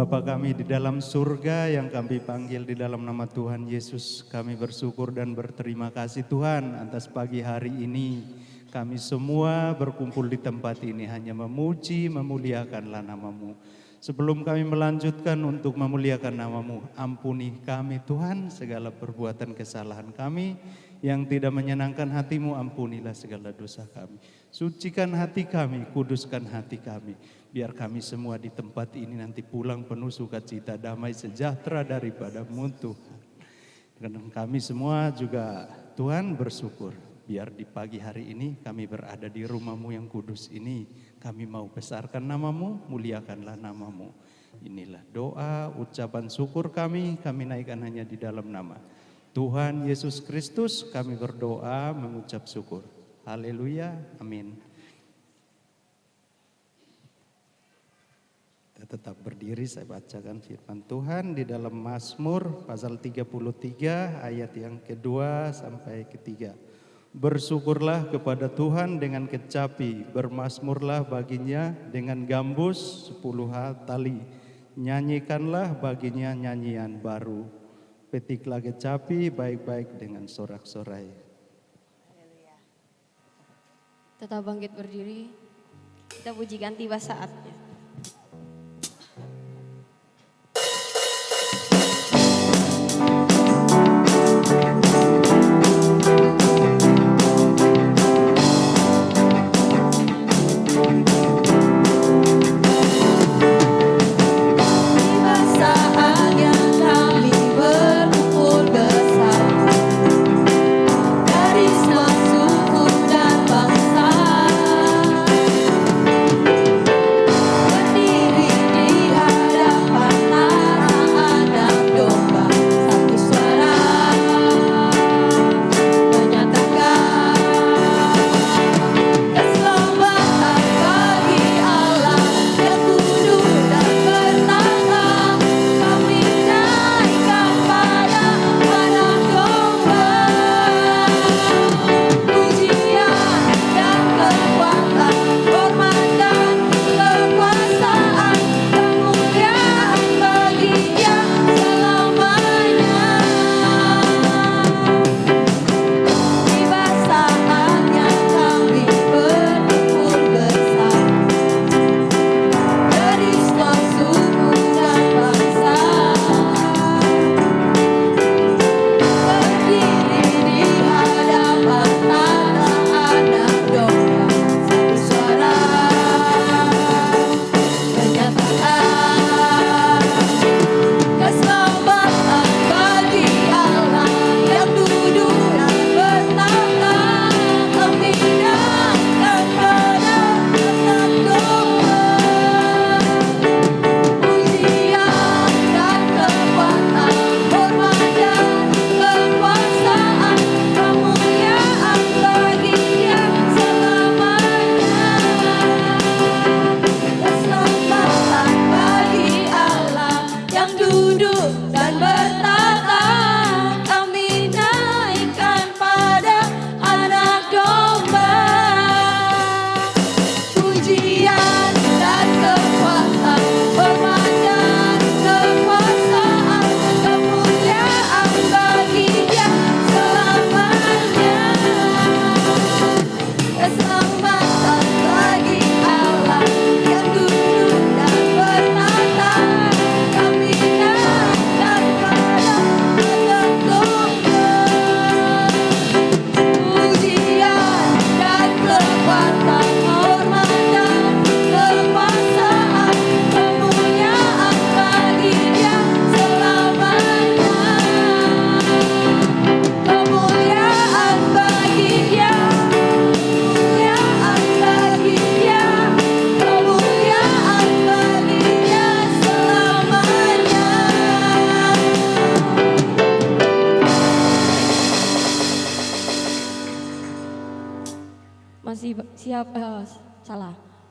Bapa kami di dalam surga yang kami panggil di dalam nama Tuhan Yesus, kami bersyukur dan berterima kasih Tuhan atas pagi hari ini. Kami semua berkumpul di tempat ini hanya memuji, memuliakanlah nama-Mu. Sebelum kami melanjutkan untuk memuliakan nama-Mu, ampuni kami Tuhan segala perbuatan kesalahan kami yang tidak menyenangkan hati-Mu, ampunilah segala dosa kami. Sucikan hati kami, kuduskan hati kami. Biar kami semua di tempat ini nanti pulang penuh sukacita, damai, sejahtera daripada-Mu Tuhan. Dan kami semua juga Tuhan bersyukur. Biar di pagi hari ini kami berada di rumah-Mu yang kudus ini. Kami mau besarkan nama-Mu, muliakanlah nama-Mu. Inilah doa, ucapan syukur kami naikkan hanya di dalam nama Tuhan Yesus Kristus. Kami berdoa mengucap syukur. Haleluya, amin. Kita tetap berdiri, saya bacakan firman Tuhan di dalam Mazmur pasal 33 ayat yang kedua sampai ketiga. Bersyukurlah kepada Tuhan dengan kecapi, bermazmurlah baginya dengan gambus 10 tali. Nyanyikanlah baginya nyanyian baru. Petiklah kecapi baik-baik dengan sorak-sorai. Tetap bangkit berdiri, kita pujikan tiba saatnya.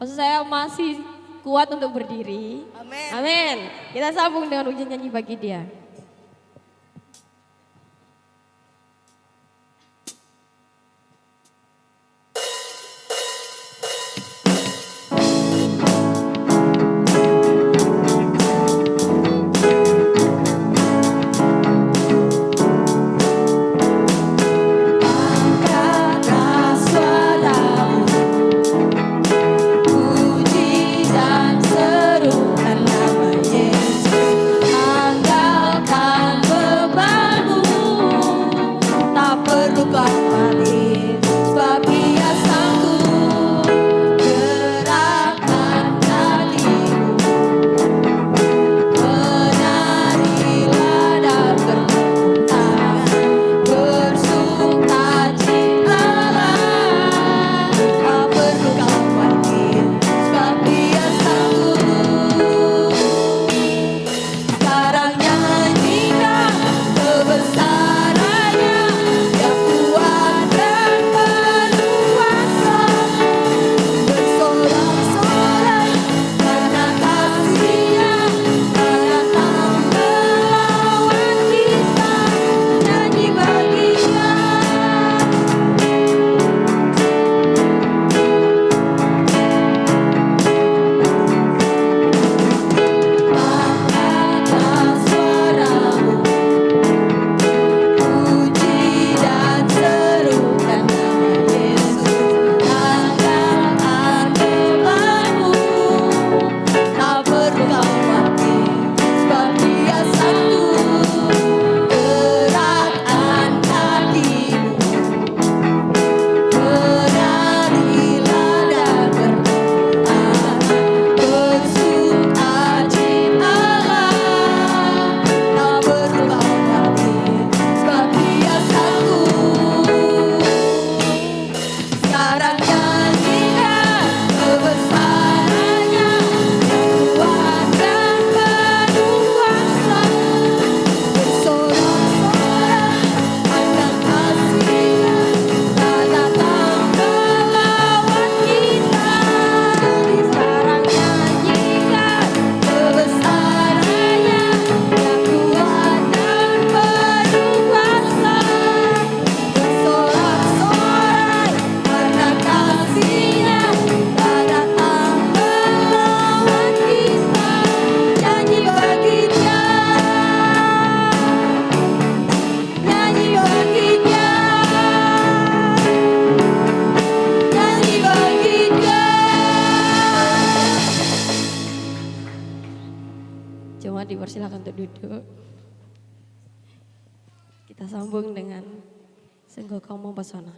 Maksud saya masih kuat untuk berdiri. Amin. Amin. Kita sambung dengan ujian nyanyi bagi Dia. dipersilakan untuk duduk. Kita sambung dengan Sungguh Kau Mempesona.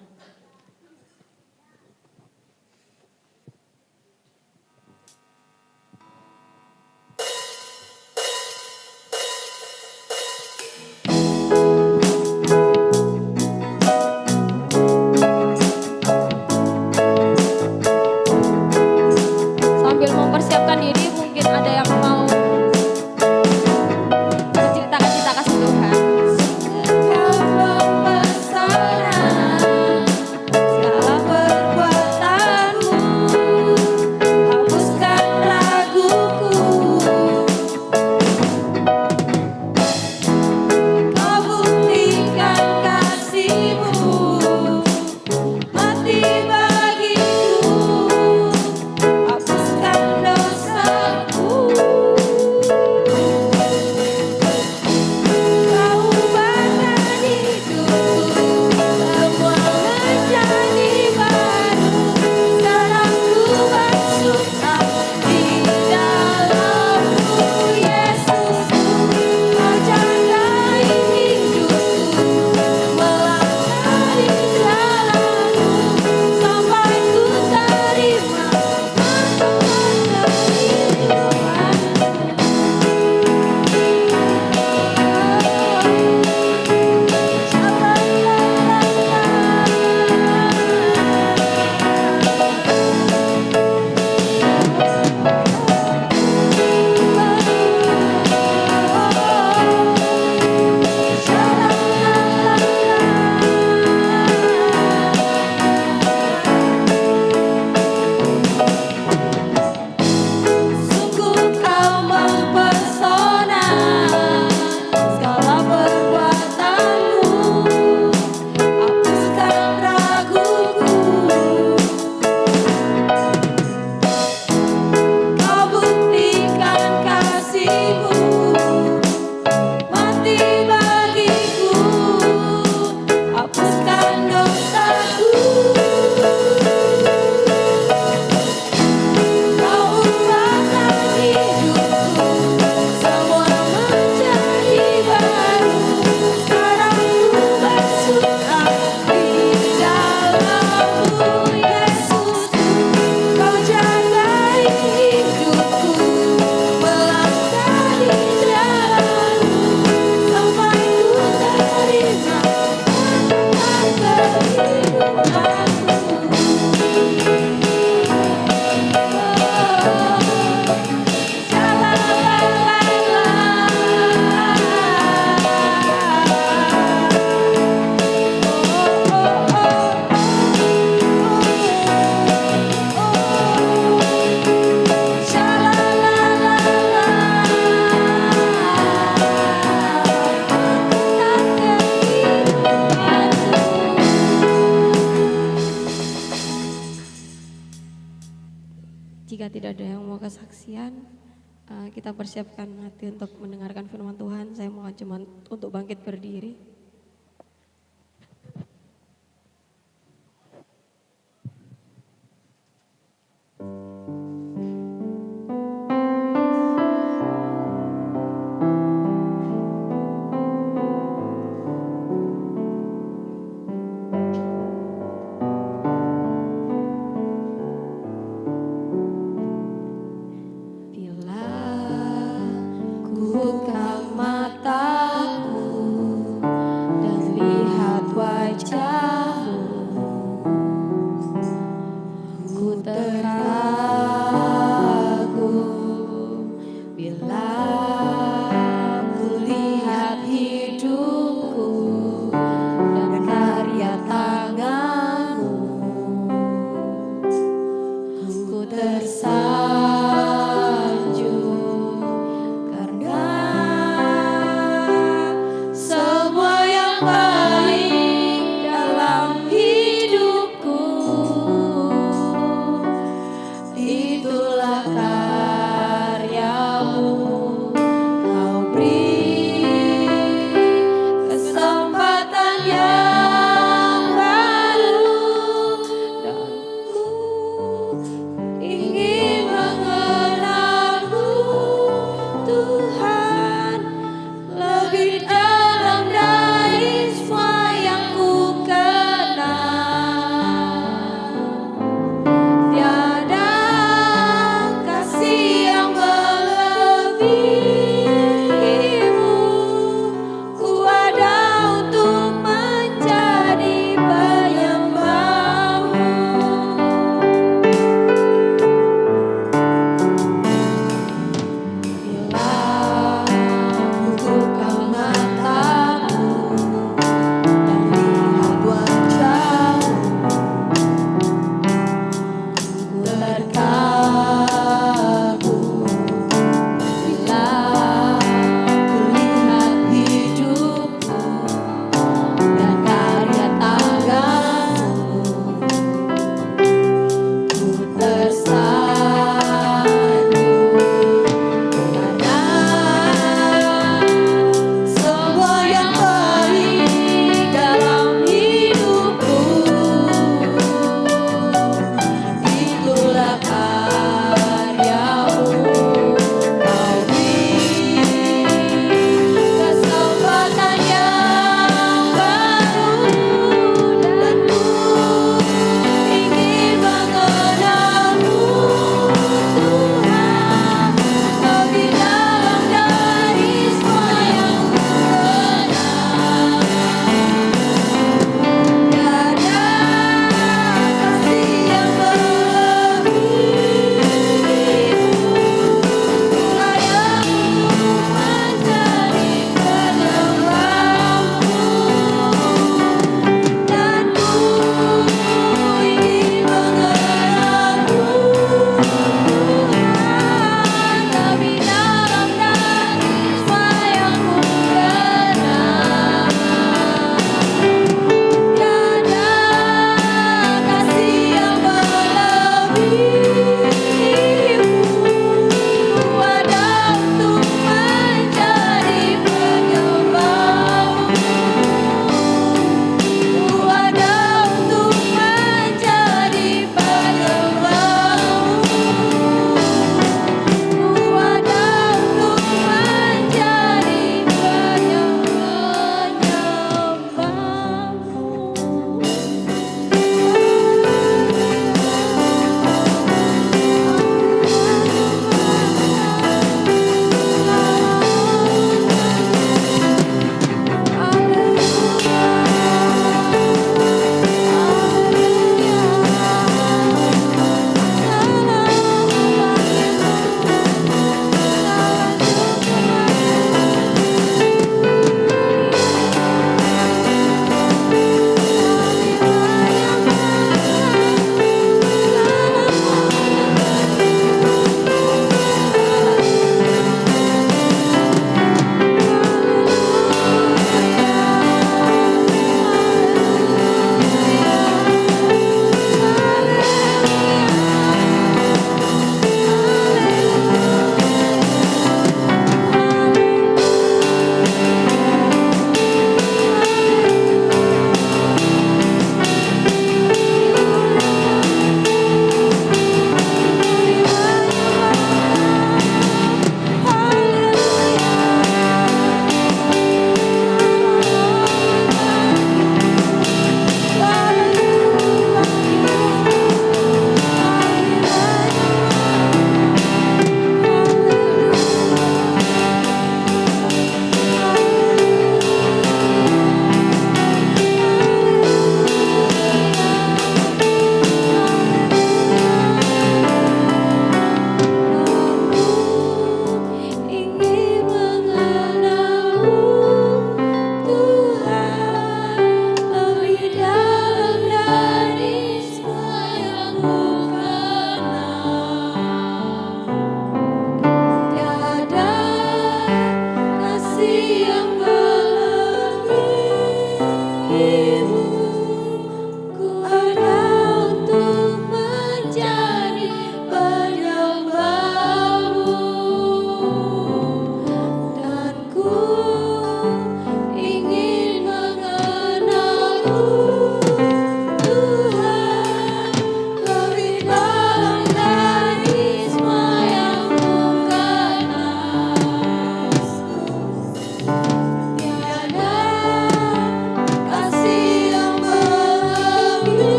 Sambil mempersiapkan diri, mungkin ada yang mau menceritakan cinta kasih Tuhan. Kau mempesona, segala perbuatanmu hapuskan raguku. Kau buktikan kasih-Mu, mati bagiku, hapuskan dosaku. Kau ubahkan hidupku, semua menjadi baru. Sekarang ku bersuka di dalam-Mu, Yesus. Kau jagai hidupku, melangkah di jalan-Mu, sampai ku terima pertolongan Sungguh Kau mempesona, segala perbuatanmu hapuskan raguku. Kau buktikan kasih-Mu, mati bagiku, hapuskan dosaku. Kau ubahkan hidupku, semua menjadi baru. Sekarang ku bersuka di dalam-Mu, Yesus. Kau jagai hidupku, melangkah di jalan-Mu, sampai ku terima pertolongan Jika tidak ada yang mau kesaksian, kita persiapkan hati untuk mendengarkan firman Tuhan. Saya mohon cuma untuk bangkit berdiri. Bila ku buka mataku dan lihat wajah-Mu, ku terkagum. Bila ku lihat hidupku dan karya tangan-Mu, ku tersanjung karena semua yang baik dalam hidupku, itulah karya-Mu. Kau beri kesempatan yang baru, dan ku ingin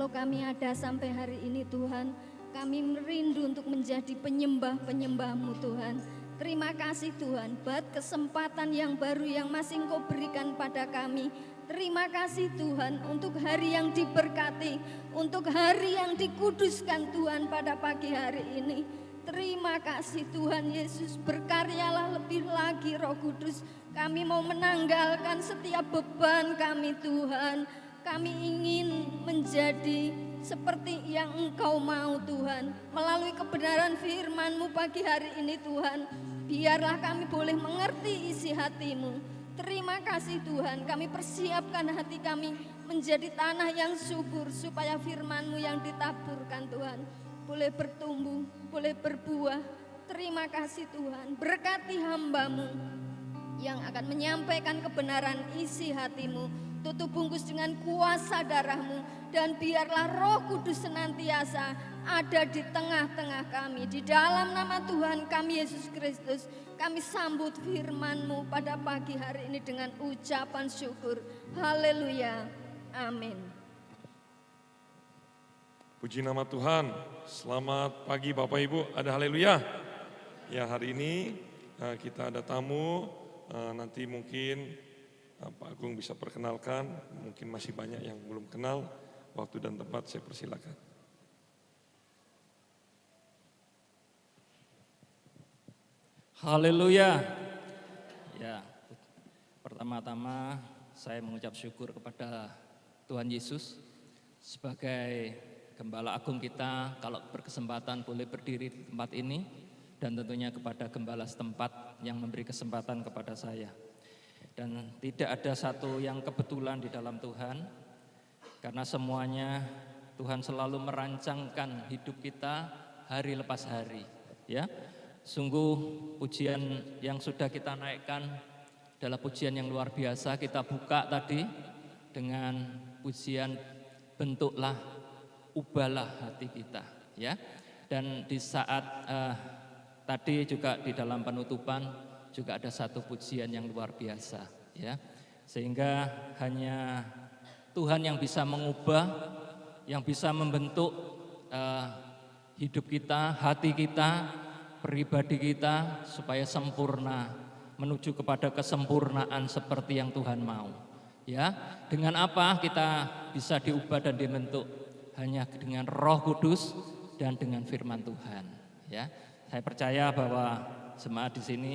Kalau kami ada sampai hari ini Tuhan, kami merindu untuk menjadi penyembah-penyembah-Mu Tuhan. Terima kasih Tuhan buat kesempatan yang baru yang masih Engkau berikan pada kami. Terima kasih Tuhan untuk hari yang diberkati, untuk hari yang dikuduskan Tuhan pada pagi hari ini. Terima kasih Tuhan Yesus, berkaryalah lebih lagi Roh Kudus. Kami mau menanggalkan setiap beban kami Tuhan. Kami ingin menjadi seperti yang Engkau mau Tuhan. Melalui kebenaran firman-Mu pagi hari ini Tuhan, biarlah kami boleh mengerti isi hati-Mu. Terima kasih Tuhan, kami persiapkan hati kami menjadi tanah yang subur, supaya firman-Mu yang ditaburkan Tuhan boleh bertumbuh, boleh berbuah. Terima kasih Tuhan, berkati hamba-Mu yang akan menyampaikan kebenaran isi hati-Mu. Tutup bungkus dengan kuasa darah-Mu, dan biarlah Roh Kudus senantiasa ada di tengah-tengah kami. Di dalam nama Tuhan kami Yesus Kristus, kami sambut firman-Mu pada pagi hari ini dengan ucapan syukur. Haleluya. Amin. Puji nama Tuhan. Selamat pagi Bapak Ibu. Ada haleluya. Ya, hari ini kita ada tamu. Nanti mungkin Pak Agung bisa perkenalkan, mungkin masih banyak yang belum kenal. Waktu dan tempat saya persilakan. Haleluya. Ya, pertama-tama saya mengucap syukur kepada Tuhan Yesus sebagai Gembala Agung kita, kalau berkesempatan boleh berdiri di tempat ini, dan tentunya kepada gembala setempat yang memberi kesempatan kepada saya. Dan tidak ada satu yang kebetulan di dalam Tuhan, karena semuanya Tuhan selalu merancangkan hidup kita hari lepas hari. Ya, sungguh pujian yang sudah kita naikkan adalah pujian yang luar biasa. Kita buka tadi dengan pujian bentuklah, ubahlah hati kita. Ya, dan di saat tadi juga di dalam penutupan juga ada satu pujian yang luar biasa, ya. Sehingga hanya Tuhan yang bisa mengubah, yang bisa membentuk hidup kita, hati kita, pribadi kita supaya sempurna, menuju kepada kesempurnaan seperti yang Tuhan mau. Ya, dengan apa kita bisa diubah dan dibentuk? Hanya dengan Roh Kudus dan dengan firman Tuhan. Ya, saya percaya bahwa jemaat di sini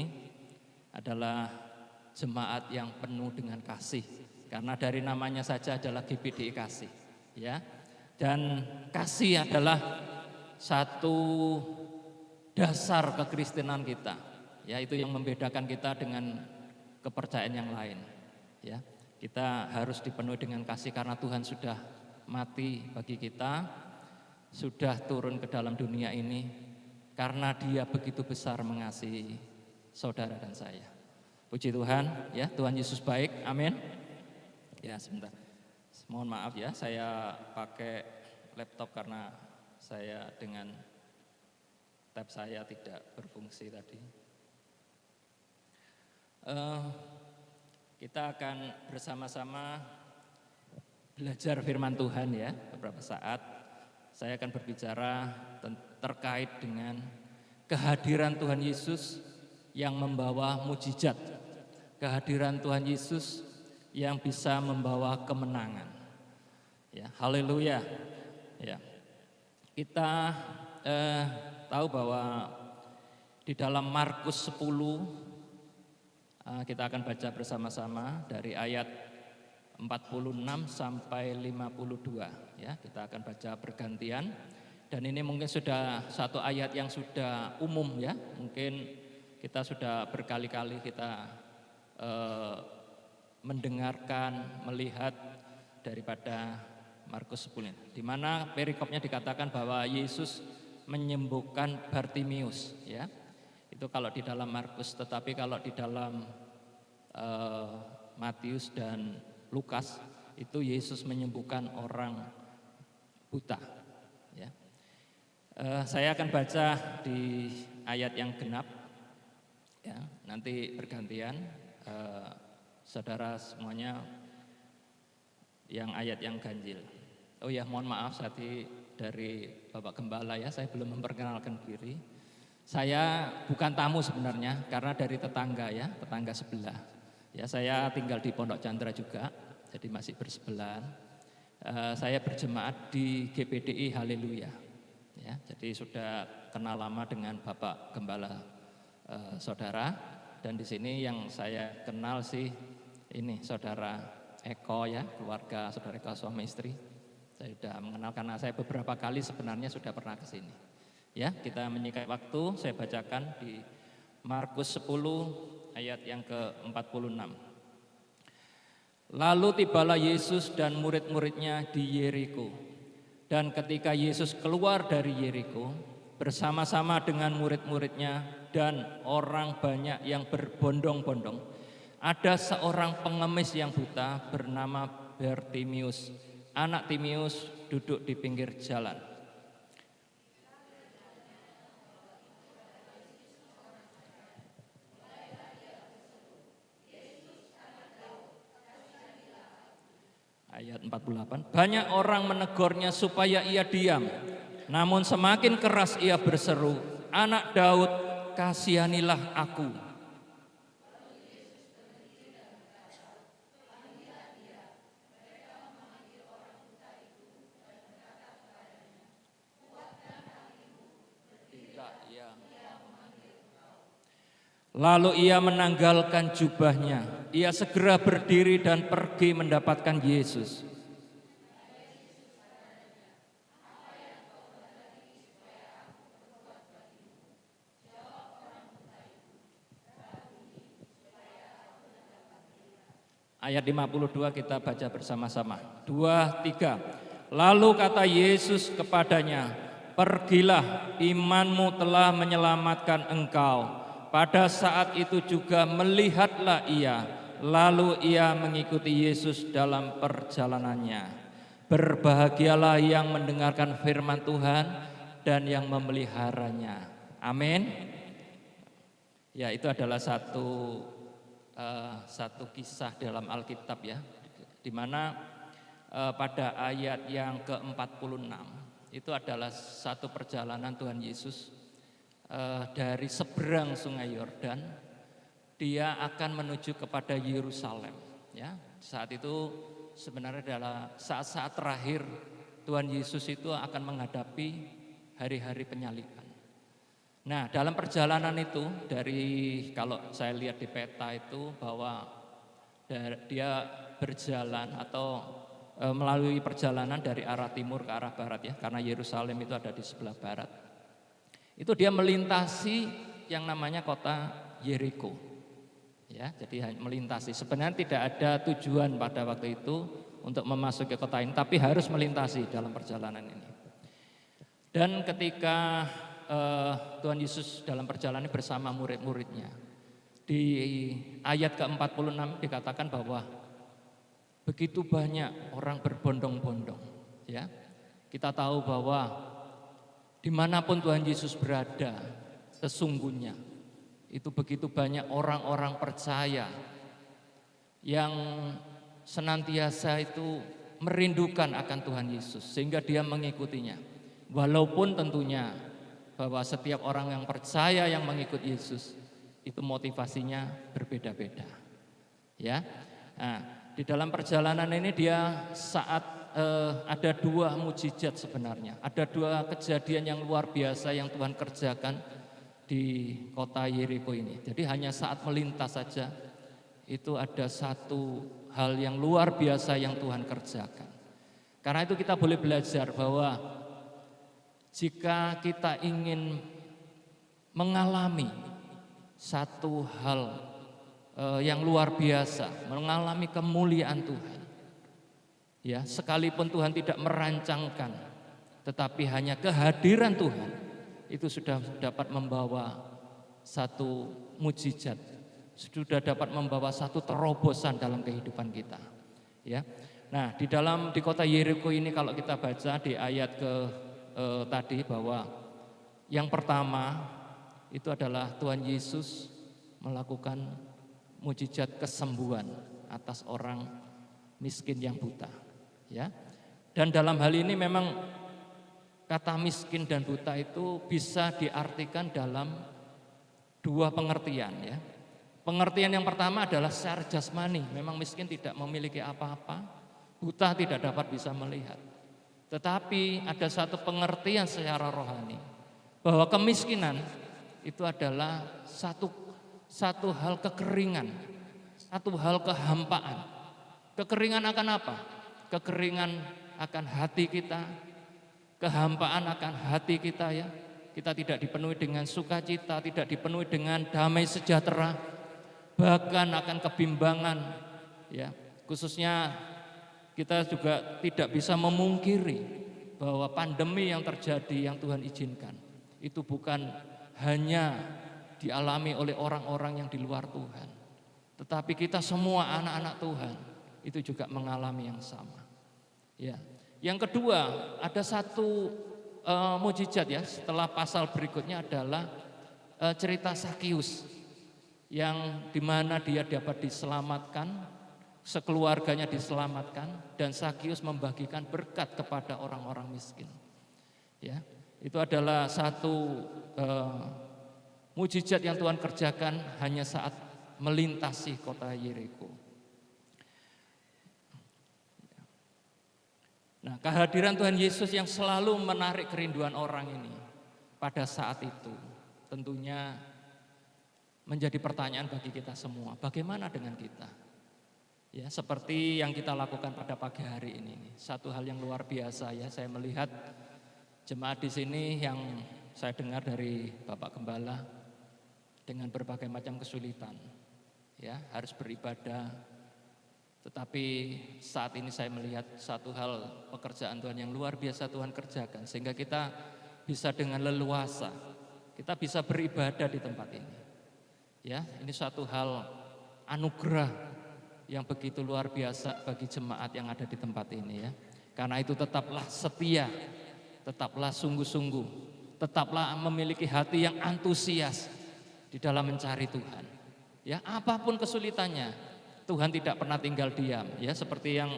adalah jemaat yang penuh dengan kasih, karena dari namanya saja adalah GBDI kasih, ya. Dan kasih adalah satu dasar kekristenan kita, ya, itu yang membedakan kita dengan kepercayaan yang lain, ya. Kita harus dipenuhi dengan kasih karena Tuhan sudah mati bagi kita, sudah turun ke dalam dunia ini karena Dia begitu besar mengasihi saudara dan saya. Puji Tuhan, ya, Tuhan Yesus baik, amin. Ya, sebentar, mohon maaf ya, saya pakai laptop karena saya dengan tab saya tidak berfungsi tadi. Kita akan bersama-sama belajar firman Tuhan, ya, beberapa saat. Saya akan berbicara terkait dengan kehadiran Tuhan Yesus yang membawa mujizat, kehadiran Tuhan Yesus yang bisa membawa kemenangan. Ya, haleluya. Ya. Kita tahu bahwa di dalam Markus 10 kita akan baca bersama-sama dari ayat 46 sampai 52, ya. Kita akan baca bergantian, dan ini mungkin sudah satu ayat yang sudah umum, ya. Mungkin kita sudah berkali-kali kita mendengarkan, melihat daripada Markus 10, di mana perikopnya dikatakan bahwa Yesus menyembuhkan Bartimius, ya. Itu kalau di dalam Markus, tetapi kalau di dalam Matius dan Lukas itu Yesus menyembuhkan orang buta, ya. Saya akan baca di ayat yang genap, ya, nanti bergantian saudara semuanya yang ayat yang ganjil. Oh ya, mohon maaf tadi dari Bapak Gembala ya, saya belum memperkenalkan diri. Saya bukan tamu sebenarnya, karena dari tetangga ya, tetangga sebelah. Ya, saya tinggal di Pondok Chandra juga, jadi masih bersebelahan. Saya berjemaat di GPDI Haleluya. Ya, jadi sudah kenal lama dengan Bapak Gembala saudara, dan di sini yang saya kenal sih ini saudara Eko ya, keluarga saudara Eko suami istri. Saya sudah mengenal karena saya beberapa kali sebenarnya sudah pernah ke sini. Ya, kita menyingkat waktu, saya bacakan di Markus 10 ayat yang ke-46. Lalu tibalah Yesus dan murid-muridnya di Yeriko. Dan ketika Yesus keluar dari Yeriko bersama-sama dengan murid-muridnya dan orang banyak yang berbondong-bondong, ada seorang pengemis yang buta bernama Bartimius, anak Timius, duduk di pinggir jalan. Ayat 48, banyak orang menegurnya supaya ia diam. Namun semakin keras ia berseru, "Anak Daud, kasihanilah aku." Lalu ia menanggalkan jubahnya. Ia segera berdiri dan pergi mendapatkan Yesus. Ayat 52 kita baca bersama-sama. 2, 3. Lalu kata Yesus kepadanya, "Pergilah, imanmu telah menyelamatkan engkau." Pada saat itu juga melihatlah ia, lalu ia mengikuti Yesus dalam perjalanannya. Berbahagialah yang mendengarkan firman Tuhan dan yang memeliharanya. Amin. Ya, itu adalah satu kisah dalam Alkitab ya, di mana pada ayat yang ke-46 itu adalah satu perjalanan Tuhan Yesus dari seberang Sungai Yordan, dia akan menuju kepada Yerusalem. Ya, saat itu sebenarnya adalah saat-saat terakhir Tuhan Yesus itu akan menghadapi hari-hari penyaliban. Nah, dalam perjalanan itu kalau saya lihat di peta itu bahwa dia berjalan atau melalui perjalanan dari arah timur ke arah barat ya, karena Yerusalem itu ada di sebelah barat. Itu dia melintasi yang namanya kota Yeriko. Ya, jadi melintasi. Sebenarnya tidak ada tujuan pada waktu itu untuk memasuki kota ini, tapi harus melintasi dalam perjalanan ini. Dan ketika Tuhan Yesus dalam perjalanan bersama murid-muridnya, di ayat ke-46 dikatakan bahwa begitu banyak orang berbondong-bondong. Ya, kita tahu bahwa dimanapun Tuhan Yesus berada, sesungguhnya itu begitu banyak orang-orang percaya yang senantiasa itu merindukan akan Tuhan Yesus sehingga dia mengikutinya. Walaupun tentunya bahwa setiap orang yang percaya yang mengikut Yesus itu motivasinya berbeda-beda. Ya, nah, di dalam perjalanan ini dia saat ada dua mujizat sebenarnya. Ada dua kejadian yang luar biasa yang Tuhan kerjakan di kota Yeriko ini. Jadi hanya saat melintas saja itu ada satu hal yang luar biasa yang Tuhan kerjakan. Karena itu kita boleh belajar bahwa jika kita ingin mengalami satu hal yang luar biasa, mengalami kemuliaan Tuhan, ya, sekalipun Tuhan tidak merancangkan, tetapi hanya kehadiran Tuhan itu sudah dapat membawa satu mujizat, sudah dapat membawa satu terobosan dalam kehidupan kita. Ya, nah di kota Yeriko ini kalau kita baca di ayat tadi bahwa yang pertama itu adalah Tuhan Yesus melakukan mujizat kesembuhan atas orang miskin yang buta. Ya, Dan dalam hal ini memang kata miskin dan buta itu bisa diartikan dalam dua pengertian ya. Pengertian yang pertama adalah secara jasmani, memang miskin tidak memiliki apa-apa, buta tidak dapat bisa melihat. Tetapi ada satu pengertian secara rohani, bahwa kemiskinan itu adalah satu hal kekeringan, satu hal kehampaan. Kekeringan akan apa? Kekeringan akan hati kita, kehampaan akan hati kita ya. Kita tidak dipenuhi dengan sukacita, tidak dipenuhi dengan damai sejahtera, bahkan akan kebimbangan ya. Khususnya kita juga tidak bisa memungkiri bahwa pandemi yang terjadi yang Tuhan izinkan itu bukan hanya dialami oleh orang-orang yang di luar Tuhan, tetapi kita semua anak-anak Tuhan itu juga mengalami yang sama. Ya. Yang kedua, ada satu mujizat ya, setelah pasal berikutnya adalah cerita Sakius yang dimana dia dapat diselamatkan, sekeluarganya diselamatkan, dan Sakius membagikan berkat kepada orang-orang miskin. Ya, itu adalah satu mujizat yang Tuhan kerjakan hanya saat melintasi kota Yeriko. Nah, kehadiran Tuhan Yesus yang selalu menarik kerinduan orang ini pada saat itu tentunya menjadi pertanyaan bagi kita semua. Bagaimana dengan kita? Ya, seperti yang kita lakukan pada pagi hari ini. Satu hal yang luar biasa ya, saya melihat jemaat di sini yang saya dengar dari Bapak Gembala dengan berbagai macam kesulitan. Ya, harus beribadah. Tetapi saat ini saya melihat satu hal pekerjaan Tuhan yang luar biasa Tuhan kerjakan. Sehingga kita bisa dengan leluasa, kita bisa beribadah di tempat ini. Ya, ini suatu hal anugerah yang begitu luar biasa bagi jemaat yang ada di tempat ini ya. Karena itu tetaplah setia, tetaplah sungguh-sungguh, tetaplah memiliki hati yang antusias di dalam mencari Tuhan. Ya, apapun kesulitannya, Tuhan tidak pernah tinggal diam ya, seperti yang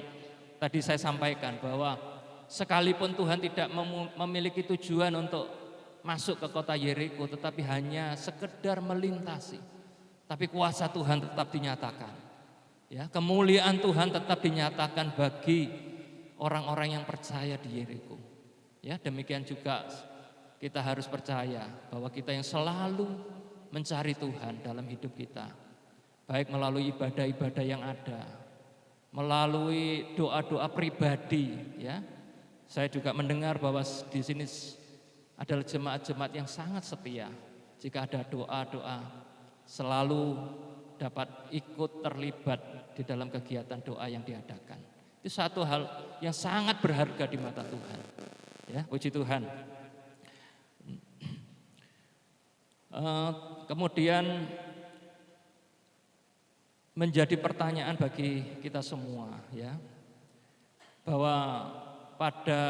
tadi saya sampaikan bahwa sekalipun Tuhan tidak memiliki tujuan untuk masuk ke kota Yeriko, tetapi hanya sekedar melintasi, tapi kuasa Tuhan tetap dinyatakan ya, kemuliaan Tuhan tetap dinyatakan bagi orang-orang yang percaya di Yeriko ya. Demikian juga kita harus percaya bahwa kita yang selalu mencari Tuhan dalam hidup kita, baik melalui ibadah-ibadah yang ada, melalui doa-doa pribadi ya. Saya juga mendengar bahwa di sini adalah jemaat-jemaat yang sangat setia. Jika ada doa-doa selalu dapat ikut terlibat di dalam kegiatan doa yang diadakan. Itu satu hal yang sangat berharga di mata Tuhan. Ya, puji Tuhan. Kemudian menjadi pertanyaan bagi kita semua ya, bahwa pada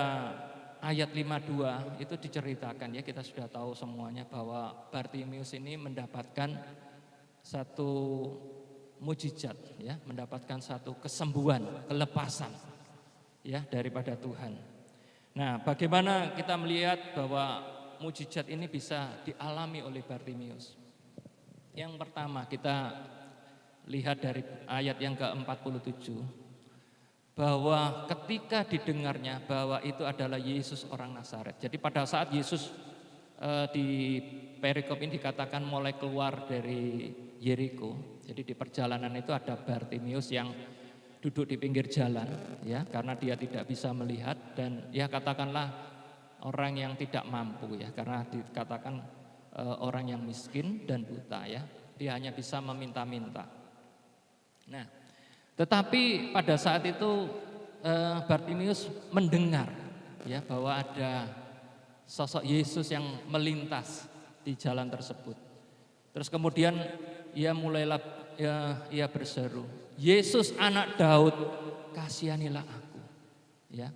ayat 52 itu diceritakan ya, kita sudah tahu semuanya bahwa Bartimius ini mendapatkan satu mujizat ya, mendapatkan satu kesembuhan, kelepasan ya daripada Tuhan. Nah, bagaimana kita melihat bahwa mujizat ini bisa dialami oleh Bartimius? Yang pertama kita lihat dari ayat yang ke-47, bahwa ketika didengarnya bahwa itu adalah Yesus orang Nazaret. Jadi pada saat Yesus di perikop ini dikatakan mulai keluar dari Yeriko. Jadi di perjalanan itu ada Bartimius yang duduk di pinggir jalan ya, karena dia tidak bisa melihat, dan ya katakanlah orang yang tidak mampu ya, karena dikatakan orang yang miskin dan buta ya. Dia hanya bisa meminta-minta. Nah, tetapi pada saat itu Bartimius mendengar ya bahwa ada sosok Yesus yang melintas di jalan tersebut. Terus kemudian ia berseru, "Yesus anak Daud, kasihanilah aku." Ya.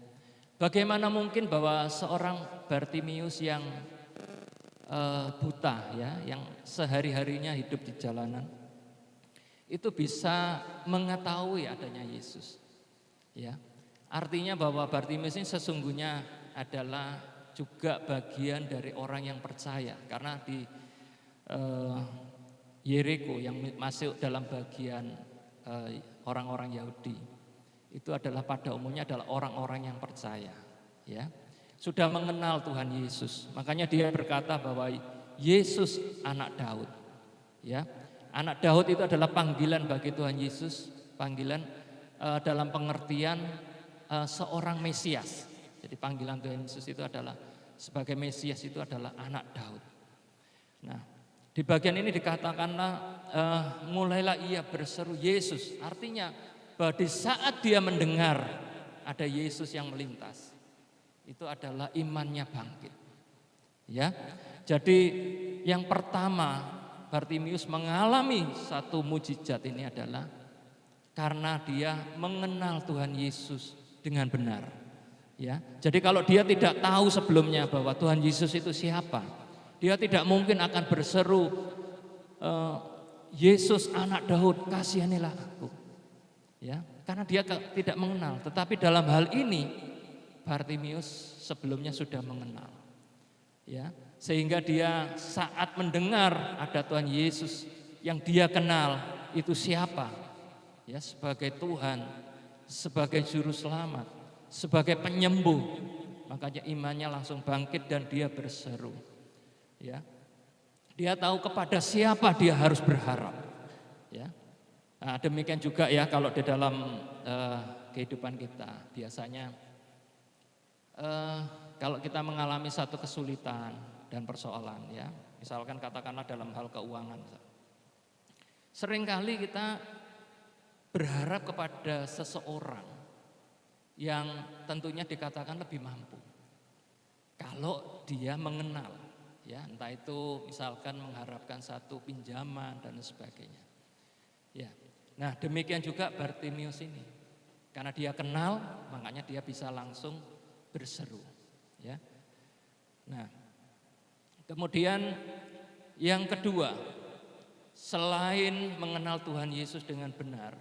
Bagaimana mungkin bahwa seorang Bartimius yang buta ya, yang sehari-harinya hidup di jalanan, itu bisa mengetahui adanya Yesus. Ya. Artinya bahwa Bartimeus ini sesungguhnya adalah juga bagian dari orang yang percaya, karena di Yeriko yang masuk dalam bagian orang-orang Yahudi itu adalah pada umumnya adalah orang-orang yang percaya, ya, sudah mengenal Tuhan Yesus. Makanya dia berkata bahwa Yesus anak Daud, ya. Anak Daud itu adalah panggilan bagi Tuhan Yesus, panggilan dalam pengertian seorang Mesias. Jadi panggilan Tuhan Yesus itu adalah sebagai Mesias, itu adalah anak Daud. Nah, di bagian ini dikatakanlah mulailah ia berseru Yesus. Artinya bahwa di saat dia mendengar ada Yesus yang melintas, itu adalah imannya bangkit. Ya, jadi yang pertama Bartimeus mengalami satu mujizat ini adalah karena dia mengenal Tuhan Yesus dengan benar. Ya, jadi kalau dia tidak tahu sebelumnya bahwa Tuhan Yesus itu siapa, dia tidak mungkin akan berseru, Yesus anak Daud, kasihanilah aku. Ya, karena dia tidak mengenal. Tetapi dalam hal ini Bartimeus sebelumnya sudah mengenal. Ya, sehingga dia saat mendengar ada Tuhan Yesus yang dia kenal itu siapa? Ya, sebagai Tuhan, sebagai juru selamat, sebagai penyembuh, makanya imannya langsung bangkit dan dia berseru. Ya, dia tahu kepada siapa dia harus berharap. Ya, nah, demikian juga ya kalau di dalam kehidupan kita biasanya kalau kita mengalami satu kesulitan dan persoalan, ya, misalkan katakanlah dalam hal keuangan, seringkali kita berharap kepada seseorang yang tentunya dikatakan lebih mampu. Kalau dia mengenal, ya, entah itu misalkan mengharapkan satu pinjaman dan sebagainya. Ya, nah demikian juga Bartimeus ini, karena dia kenal, makanya dia bisa langsung berseru. Ya, nah kemudian yang kedua, selain mengenal Tuhan Yesus dengan benar,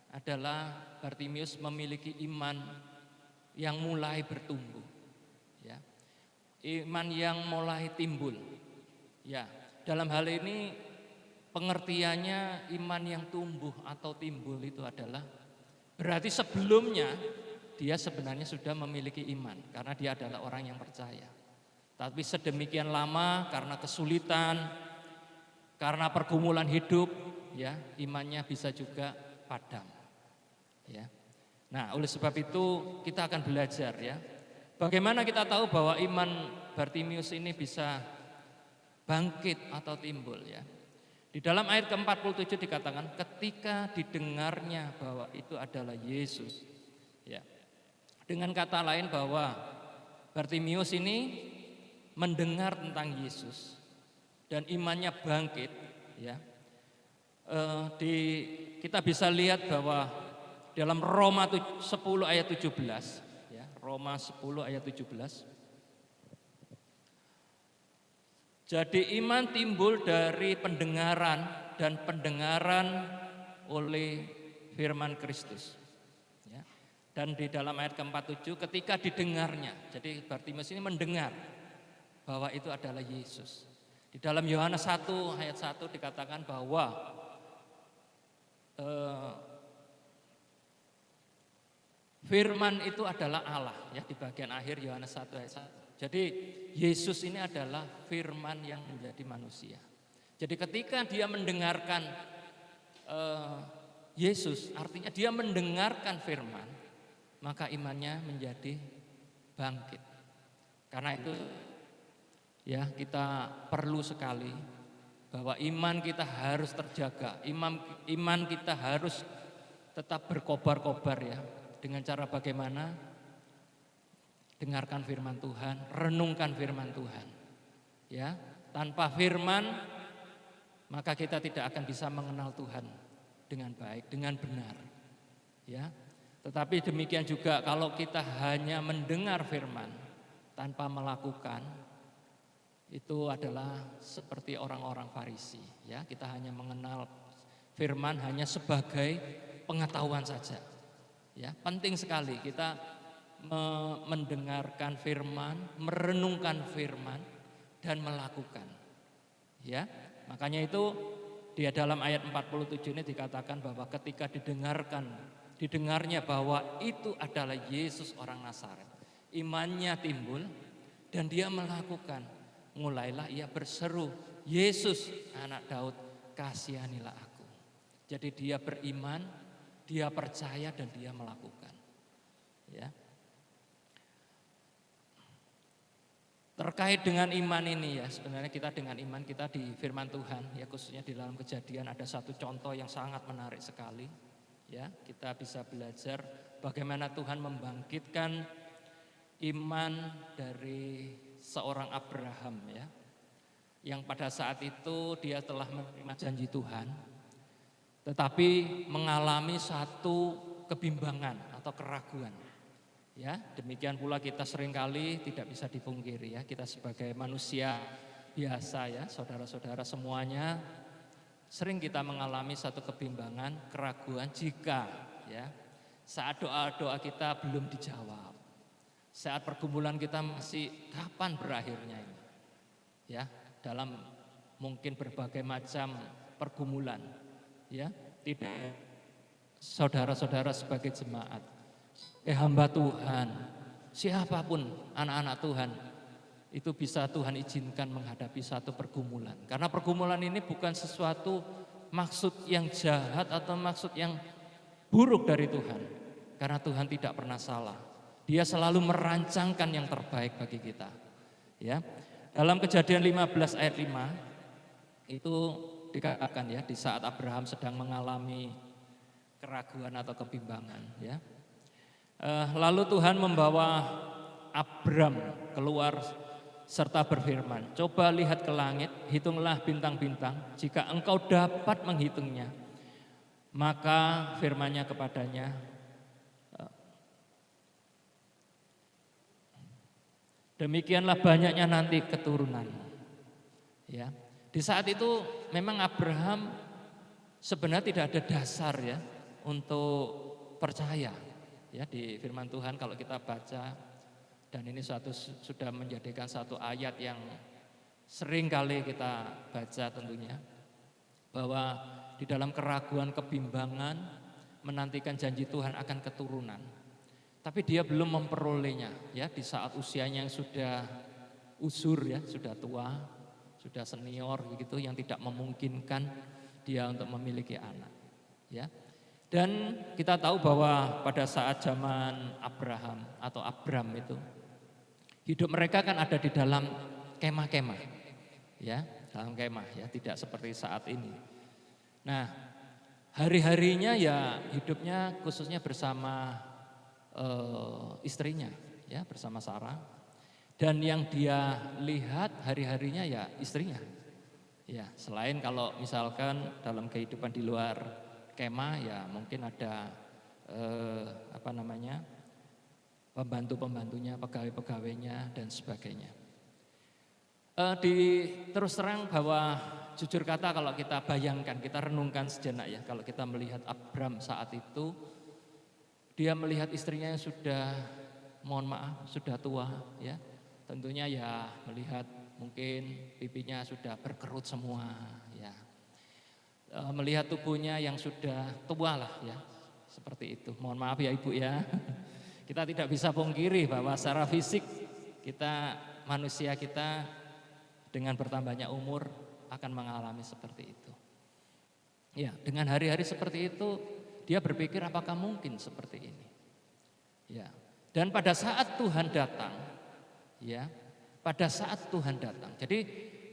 adalah Bartimeus memiliki iman yang mulai bertumbuh, ya, iman yang mulai timbul. Ya, dalam hal ini pengertiannya iman yang tumbuh atau timbul itu adalah berarti sebelumnya dia sebenarnya sudah memiliki iman karena dia adalah orang yang percaya. Tapi sedemikian lama karena kesulitan, karena pergumulan hidup, ya, imannya bisa juga padam. Ya. Nah, oleh sebab itu kita akan belajar, ya, bagaimana kita tahu bahwa iman Bartimeus ini bisa bangkit atau timbul, ya. Di dalam ayat ke-47 dikatakan ketika didengarnya bahwa itu adalah Yesus. Ya. Dengan kata lain bahwa Bartimeus ini mendengar tentang Yesus dan imannya bangkit, ya. Kita bisa lihat bahwa dalam Roma 10 ayat 17, ya, Roma 10 ayat 17. Jadi iman timbul dari pendengaran dan pendengaran oleh firman Kristus. Ya. Dan di dalam ayat ke-47 ketika didengarnya, jadi Bartimeus ini mendengar bahwa itu adalah Yesus. Di dalam Yohanes 1 ayat 1 dikatakan bahwa firman itu adalah Allah, ya, di bagian akhir Yohanes 1 ayat 1. Jadi Yesus ini adalah firman yang menjadi manusia. Jadi ketika dia mendengarkan Yesus, artinya dia mendengarkan firman, maka imannya menjadi bangkit. Karena itu, ya, kita perlu sekali bahwa iman kita harus terjaga, iman kita harus tetap berkobar-kobar, ya. Dengan cara bagaimana? Dengarkan firman Tuhan, renungkan firman Tuhan. Ya, tanpa firman maka kita tidak akan bisa mengenal Tuhan dengan baik, dengan benar. Ya. Tetapi demikian juga kalau kita hanya mendengar firman tanpa melakukan, itu adalah seperti orang-orang Farisi, ya. Kita hanya mengenal firman hanya sebagai pengetahuan saja. Ya, penting sekali kita mendengarkan firman, merenungkan firman dan melakukan. Ya, makanya itu di dalam ayat 47 ini dikatakan bahwa ketika didengarnya bahwa itu adalah Yesus orang Nazaret, imannya timbul dan dia melakukan. Mulailah ia berseru, Yesus anak Daud, kasihanilah aku. Jadi dia beriman, dia percaya dan dia melakukan. Ya. Terkait dengan iman ini ya, sebenarnya kita dengan iman kita di firman Tuhan ya, khususnya di dalam Kejadian ada satu contoh yang sangat menarik sekali. Ya, kita bisa belajar bagaimana Tuhan membangkitkan iman dari seorang Abraham ya. Yang pada saat itu dia telah menerima janji Tuhan, tetapi mengalami satu kebimbangan atau keraguan. Ya, demikian pula kita seringkali tidak bisa dipungkiri ya, kita sebagai manusia biasa ya, saudara-saudara semuanya sering kita mengalami satu kebimbangan, keraguan jika ya saat doa-doa kita belum dijawab. Saat pergumulan kita masih kapan berakhirnya ini. Ya, dalam mungkin berbagai macam pergumulan. Ya, tidak saudara-saudara sebagai jemaat, hamba Tuhan, siapapun anak-anak Tuhan, itu bisa Tuhan izinkan menghadapi satu pergumulan. Karena pergumulan ini bukan sesuatu maksud yang jahat atau maksud yang buruk dari Tuhan. Karena Tuhan tidak pernah salah. Dia selalu merancangkan yang terbaik bagi kita. Ya. Dalam Kejadian 15 ayat 5 itu dikatakan ya, di saat Abraham sedang mengalami keraguan atau kebimbangan ya. Lalu Tuhan membawa Abram keluar serta berfirman, coba lihat ke langit, hitunglah bintang-bintang, jika engkau dapat menghitungnya. Maka firman-Nya kepadanya, demikianlah banyaknya nanti keturunanmu. Ya, di saat itu memang Abraham sebenarnya tidak ada dasar ya untuk percaya. Ya, di firman Tuhan kalau kita baca, dan ini sudah menjadikan satu ayat yang sering kali kita baca tentunya, bahwa di dalam keraguan, kebimbangan, menantikan janji Tuhan akan keturunan. Tapi dia belum memperolehnya ya, di saat usianya yang sudah usur ya, sudah tua, sudah senior gitu, yang tidak memungkinkan dia untuk memiliki anak. Ya. Dan kita tahu bahwa pada saat zaman Abraham atau Abram itu, hidup mereka kan ada di dalam kemah-kemah, ya, dalam kemah ya, tidak seperti saat ini. Nah, hari-harinya ya hidupnya khususnya bersama istrinya, ya, bersama Sarah. Dan yang dia lihat hari-harinya ya istrinya. Ya, selain kalau misalkan dalam kehidupan di luar kemah ya mungkin ada pembantu-pembantunya, pegawai-pegawainya dan sebagainya. Terus terang bahwa jujur kata kalau kita bayangkan, kita renungkan sejenak ya, kalau kita melihat Abram saat itu, dia melihat istrinya yang sudah, mohon maaf, sudah tua ya. Tentunya ya melihat mungkin pipinya sudah berkerut semua ya. Melihat tubuhnya yang sudah tua lah ya, seperti itu. Mohon maaf ya Ibu ya. Kita tidak bisa pungkiri bahwa secara fisik kita, manusia kita dengan bertambahnya umur akan mengalami seperti itu. Ya, dengan hari-hari seperti itu dia berpikir apakah mungkin seperti ini. Ya. Dan pada saat Tuhan datang, ya, pada saat Tuhan datang. Jadi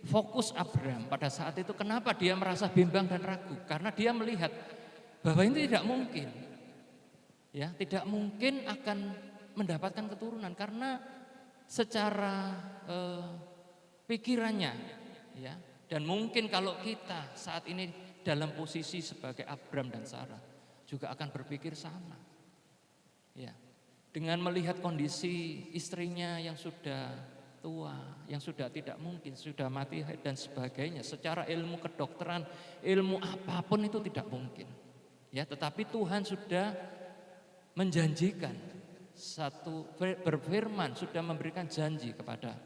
fokus Abram pada saat itu, kenapa dia merasa bimbang dan ragu? Karena dia melihat bahwa ini tidak mungkin. Ya, tidak mungkin akan mendapatkan keturunan karena secara pikirannya ya, dan mungkin kalau kita saat ini dalam posisi sebagai Abram dan Sarah juga akan berpikir sama. Ya. Dengan melihat kondisi istrinya yang sudah tua, yang sudah tidak mungkin, sudah mati dan sebagainya. Secara ilmu kedokteran, ilmu apapun itu tidak mungkin. Ya, tetapi Tuhan sudah menjanjikan berfirman, sudah memberikan janji kepada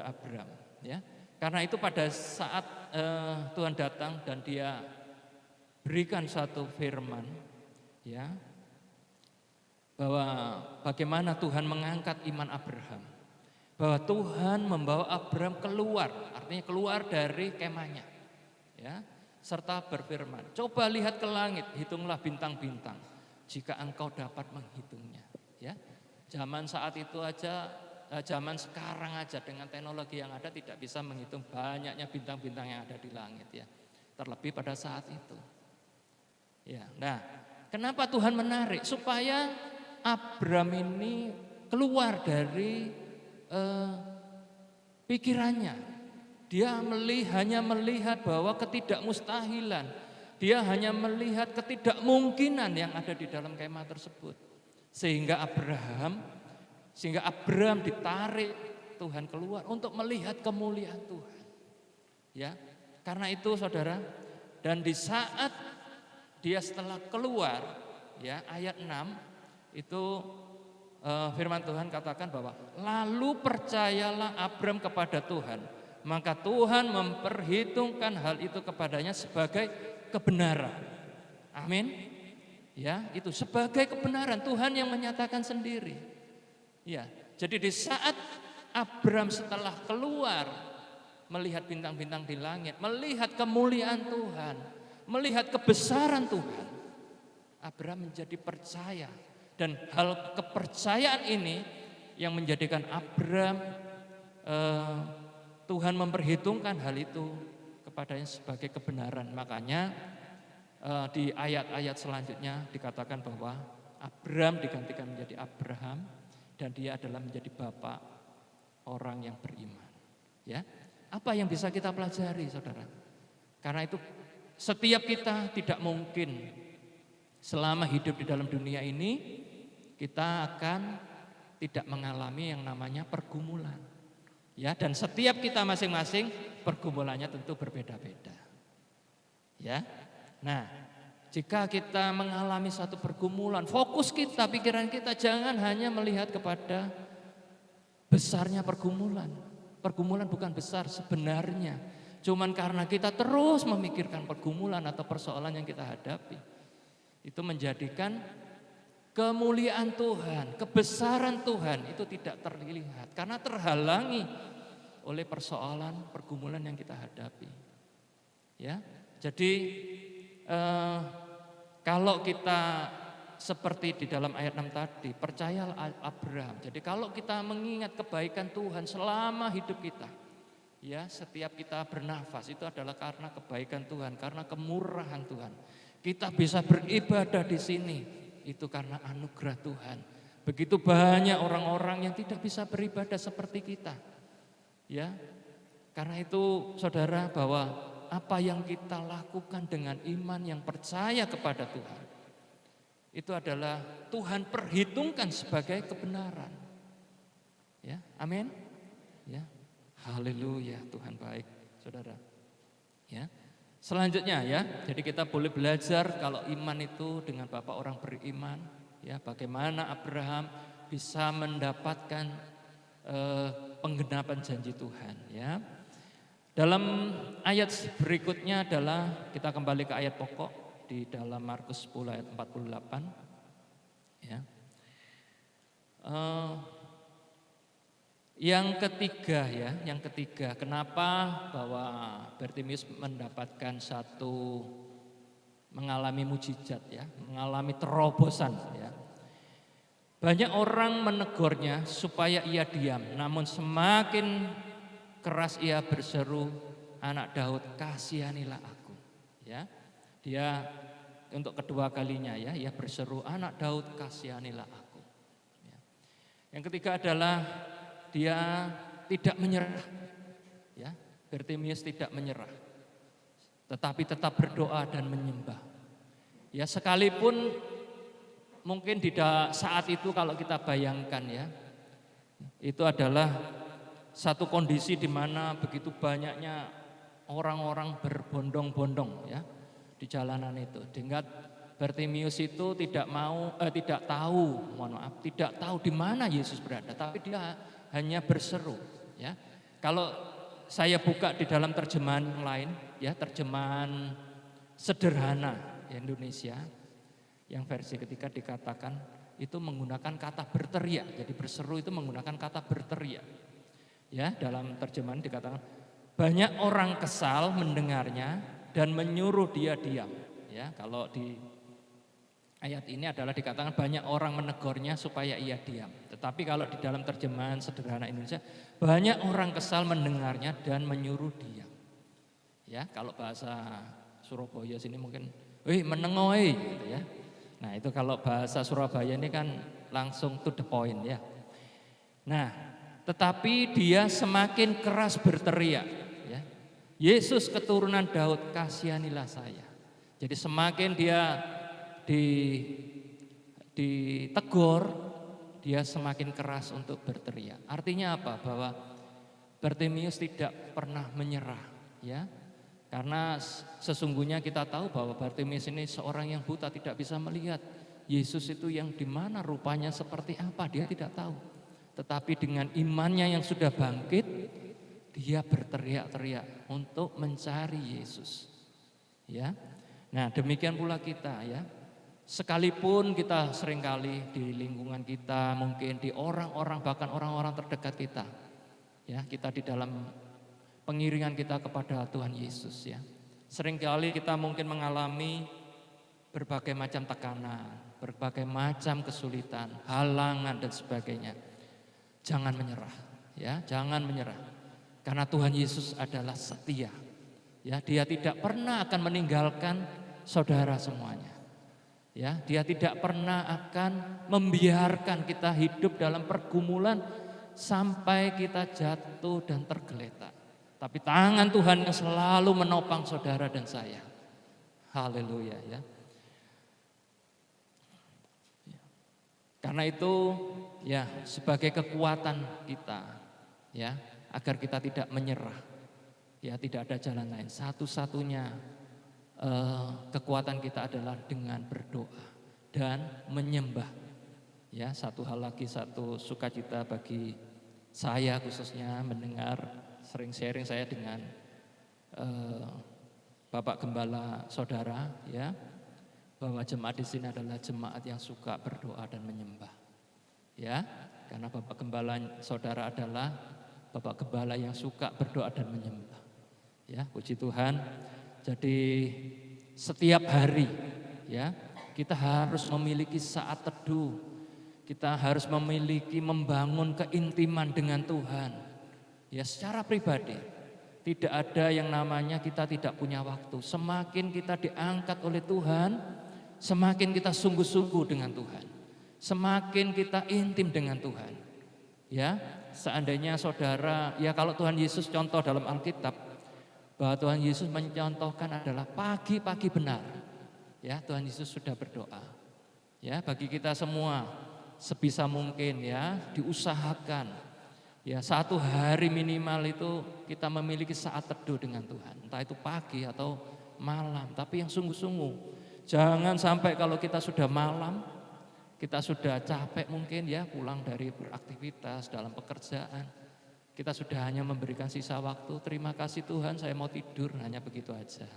Abraham, ya. Karena itu pada saat Tuhan datang dan dia berikan satu firman, ya, bahwa bagaimana Tuhan mengangkat iman Abraham, bahwa Tuhan membawa Abraham keluar, artinya keluar dari kemahnya, ya, serta berfirman, coba lihat ke langit, hitunglah bintang-bintang, jika engkau dapat menghitungnya, ya. Zaman saat itu aja, zaman sekarang aja dengan teknologi yang ada tidak bisa menghitung banyaknya bintang-bintang yang ada di langit, ya. Terlebih pada saat itu. Ya, nah, kenapa Tuhan menarik? Supaya Abraham ini keluar dari pikirannya. Dia hanya melihat bahwa ketidakmustahilan. Dia hanya melihat ketidakmungkinan yang ada di dalam kemah tersebut. Sehingga Abraham ditarik Tuhan keluar untuk melihat kemuliaan Tuhan. Ya, karena itu saudara, dan di saat dia setelah keluar, ya, ayat 6 itu firman Tuhan katakan bahwa lalu percayalah Abraham kepada Tuhan, maka Tuhan memperhitungkan hal itu kepadanya sebagai kebenaran. Amin. Ya, itu sebagai kebenaran, Tuhan yang menyatakan sendiri. Ya, jadi di saat Abraham setelah keluar melihat bintang-bintang di langit, melihat kemuliaan Tuhan, melihat kebesaran Tuhan, Abraham menjadi percaya. Dan hal kepercayaan ini yang menjadikan Abraham, Tuhan memperhitungkan hal itu kepadanya sebagai kebenaran. Makanya di ayat-ayat selanjutnya dikatakan bahwa Abraham digantikan menjadi Abraham dan dia adalah menjadi bapak orang yang beriman. Ya, apa yang bisa kita pelajari, saudara? Karena itu setiap kita tidak mungkin selama hidup di dalam dunia ini kita akan tidak mengalami yang namanya pergumulan. Ya, dan setiap kita masing-masing pergumulannya tentu berbeda-beda. Ya. Nah, jika kita mengalami satu pergumulan, fokus kita, pikiran kita jangan hanya melihat kepada besarnya pergumulan. Pergumulan bukan besar sebenarnya. Cuman karena kita terus memikirkan pergumulan atau persoalan yang kita hadapi, itu menjadikan kemuliaan Tuhan, kebesaran Tuhan itu tidak terlihat karena terhalangi oleh persoalan pergumulan yang kita hadapi. Ya, jadi kalau kita seperti di dalam ayat 6 tadi, percayalah Abraham. Jadi kalau kita mengingat kebaikan Tuhan selama hidup kita, ya, setiap kita bernafas itu adalah karena kebaikan Tuhan, karena kemurahan Tuhan. Kita bisa beribadah di sini, itu karena anugerah Tuhan. Begitu banyak orang-orang yang tidak bisa beribadah seperti kita. Ya, karena itu saudara, bahwa apa yang kita lakukan dengan iman yang percaya kepada Tuhan, itu adalah Tuhan perhitungkan sebagai kebenaran. Ya, amin. Ya, haleluya, Tuhan baik, saudara. Ya, selanjutnya ya, jadi kita boleh belajar kalau iman itu dengan bapak orang beriman. Ya, bagaimana Abraham bisa mendapatkan penggenapan janji Tuhan. Ya. Dalam ayat berikutnya adalah kita kembali ke ayat pokok di dalam Markus 10 ayat 48. Ya. Yang ketiga ya, yang ketiga, kenapa bahwa Bartimius mendapatkan satu mengalami mujizat ya, mengalami terobosan ya. Banyak orang menegurnya supaya ia diam, namun semakin keras ia berseru, anak Daud, kasihanilah aku. Ya, dia untuk kedua kalinya ya, ia berseru, anak Daud, kasihanilah aku. Ya. Yang ketiga adalah dia tidak menyerah. Ya, Bartimius tidak menyerah, tetapi tetap berdoa dan menyembah. Ya, sekalipun mungkin di saat itu kalau kita bayangkan ya, itu adalah satu kondisi di mana begitu banyaknya orang-orang berbondong-bondong ya di jalanan itu, Bartimius itu tidak tahu di mana Yesus berada, tapi dia hanya berseru, ya. Kalau saya buka di dalam terjemahan yang lain, ya, terjemahan sederhana Indonesia, yang versi ketika dikatakan itu menggunakan kata berteriak. Jadi berseru itu menggunakan kata berteriak. Ya, dalam terjemahan dikatakan banyak orang kesal mendengarnya dan menyuruh dia diam. Ya, kalau di ayat ini adalah dikatakan banyak orang menegurnya supaya ia diam. Tetapi kalau di dalam terjemahan sederhana Indonesia, banyak orang kesal mendengarnya dan menyuruh diam. Ya, kalau bahasa Surabaya sini mungkin, menengoi gitu ya. Nah, itu kalau bahasa Surabaya ini kan langsung to the point ya. Nah, tetapi dia semakin keras berteriak, ya. Yesus keturunan Daud, kasihanilah saya. Jadi semakin dia ditegur, dia semakin keras untuk berteriak. Artinya apa? Bahwa Bartimius tidak pernah menyerah, ya. Karena sesungguhnya kita tahu bahwa Bartimius ini seorang yang buta, tidak bisa melihat Yesus itu yang di mana, rupanya seperti apa, dia tidak tahu. Tetapi dengan imannya yang sudah bangkit, dia berteriak-teriak untuk mencari Yesus. Ya. Nah, demikian pula kita, ya. Sekalipun kita seringkali di lingkungan kita, mungkin di orang-orang, bahkan orang-orang terdekat kita, ya, kita di dalam pengiringan kita kepada Tuhan Yesus, ya. Seringkali kita mungkin mengalami berbagai macam tekanan, berbagai macam kesulitan, halangan dan sebagainya. Jangan menyerah, ya, jangan menyerah. Karena Tuhan Yesus adalah setia. Ya, dia tidak pernah akan meninggalkan saudara semuanya. Ya, dia tidak pernah akan membiarkan kita hidup dalam pergumulan sampai kita jatuh dan tergeletak. Tapi tangan Tuhan yang selalu menopang saudara dan saya. Haleluya, ya. Karena itu, ya, sebagai kekuatan kita, ya, agar kita tidak menyerah, ya, tidak ada jalan lain. Satu-satunya kekuatan kita adalah dengan berdoa dan menyembah. Ya, satu hal lagi, satu sukacita bagi saya khususnya mendengar sering sharing saya dengan Bapak Gembala Saudara, ya, bahwa jemaat di sini adalah jemaat yang suka berdoa dan menyembah. Ya, karena Bapak Gembala Saudara adalah Bapak Gembala yang suka berdoa dan menyembah. Ya, puji Tuhan. Jadi setiap hari, ya, kita harus memiliki saat teduh. Kita harus membangun keintiman dengan Tuhan. Ya, secara pribadi. Tidak ada yang namanya kita tidak punya waktu. Semakin kita diangkat oleh Tuhan, semakin kita sungguh-sungguh dengan Tuhan. Semakin kita intim dengan Tuhan. Ya, seandainya saudara, ya, kalau Tuhan Yesus contoh dalam Alkitab, bahwa Tuhan Yesus mencontohkan adalah pagi-pagi benar. Ya, Tuhan Yesus sudah berdoa. Ya, bagi kita semua sebisa mungkin, ya, diusahakan. Ya, satu hari minimal itu kita memiliki saat teduh dengan Tuhan. Entah itu pagi atau malam, tapi yang sungguh-sungguh. Jangan sampai kalau kita sudah malam, kita sudah capek mungkin, ya, pulang dari beraktivitas dalam pekerjaan. Kita sudah hanya memberikan sisa waktu, terima kasih Tuhan saya mau tidur, hanya begitu aja.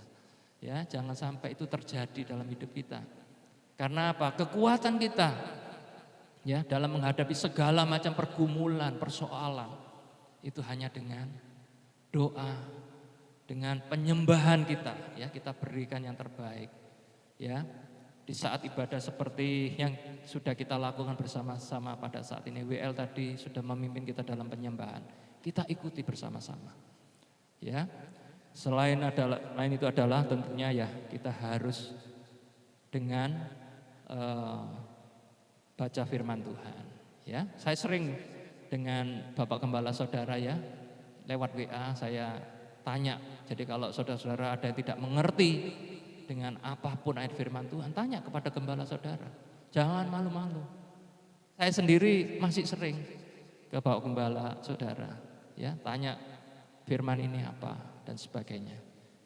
Ya, jangan sampai itu terjadi dalam hidup kita. Karena apa? Kekuatan kita, ya, dalam menghadapi segala macam pergumulan, persoalan, itu hanya dengan doa, dengan penyembahan kita, ya, kita berikan yang terbaik. Ya, di saat ibadah seperti yang sudah kita lakukan bersama-sama pada saat ini, WL tadi sudah memimpin kita dalam penyembahan. Kita ikuti bersama-sama. Ya. Selain itu adalah tentunya, ya, kita harus dengan baca firman Tuhan. Ya, saya sering dengan Bapak Gembala Saudara, ya, lewat WA saya tanya. Jadi kalau saudara-saudara ada yang tidak mengerti dengan apapun ayat firman Tuhan, tanya kepada Gembala Saudara. Jangan malu-malu. Saya sendiri masih sering ke Bapak Gembala Saudara, ya, tanya firman ini apa dan sebagainya.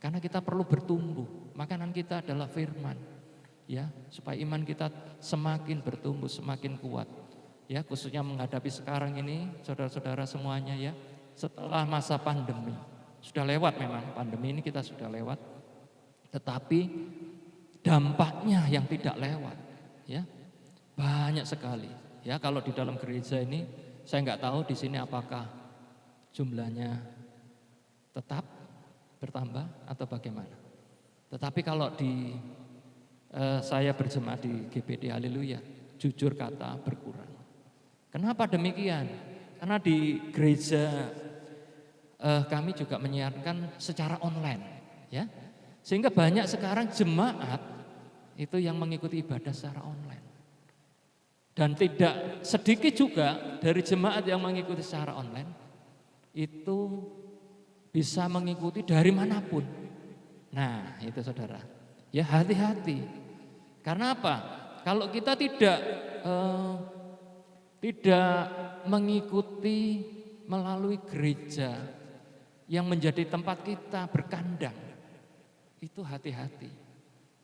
Karena kita perlu bertumbuh. Makanan kita adalah firman. ya, supaya iman kita semakin bertumbuh, semakin kuat. Ya, khususnya menghadapi sekarang ini, saudara-saudara semuanya ya, setelah masa pandemi. Sudah lewat memang, pandemi ini kita sudah lewat. Tetapi dampaknya yang tidak lewat, ya, banyak sekali. Ya, kalau di dalam gereja ini, saya nggak tahu di sini apakah jumlahnya tetap bertambah atau bagaimana. Tetapi kalau di saya berjemaat di GBD Haleluya, jujur kata berkurang. Kenapa demikian? Karena di gereja kami juga menyiarkan secara online, ya, sehingga banyak sekarang jemaat itu yang mengikuti ibadah secara online. Dan tidak sedikit juga dari jemaat yang mengikuti secara online itu bisa mengikuti dari manapun. Nah, itu saudara, ya hati-hati. Karena apa? Kalau kita tidak mengikuti melalui gereja yang menjadi tempat kita berkandang, itu hati-hati.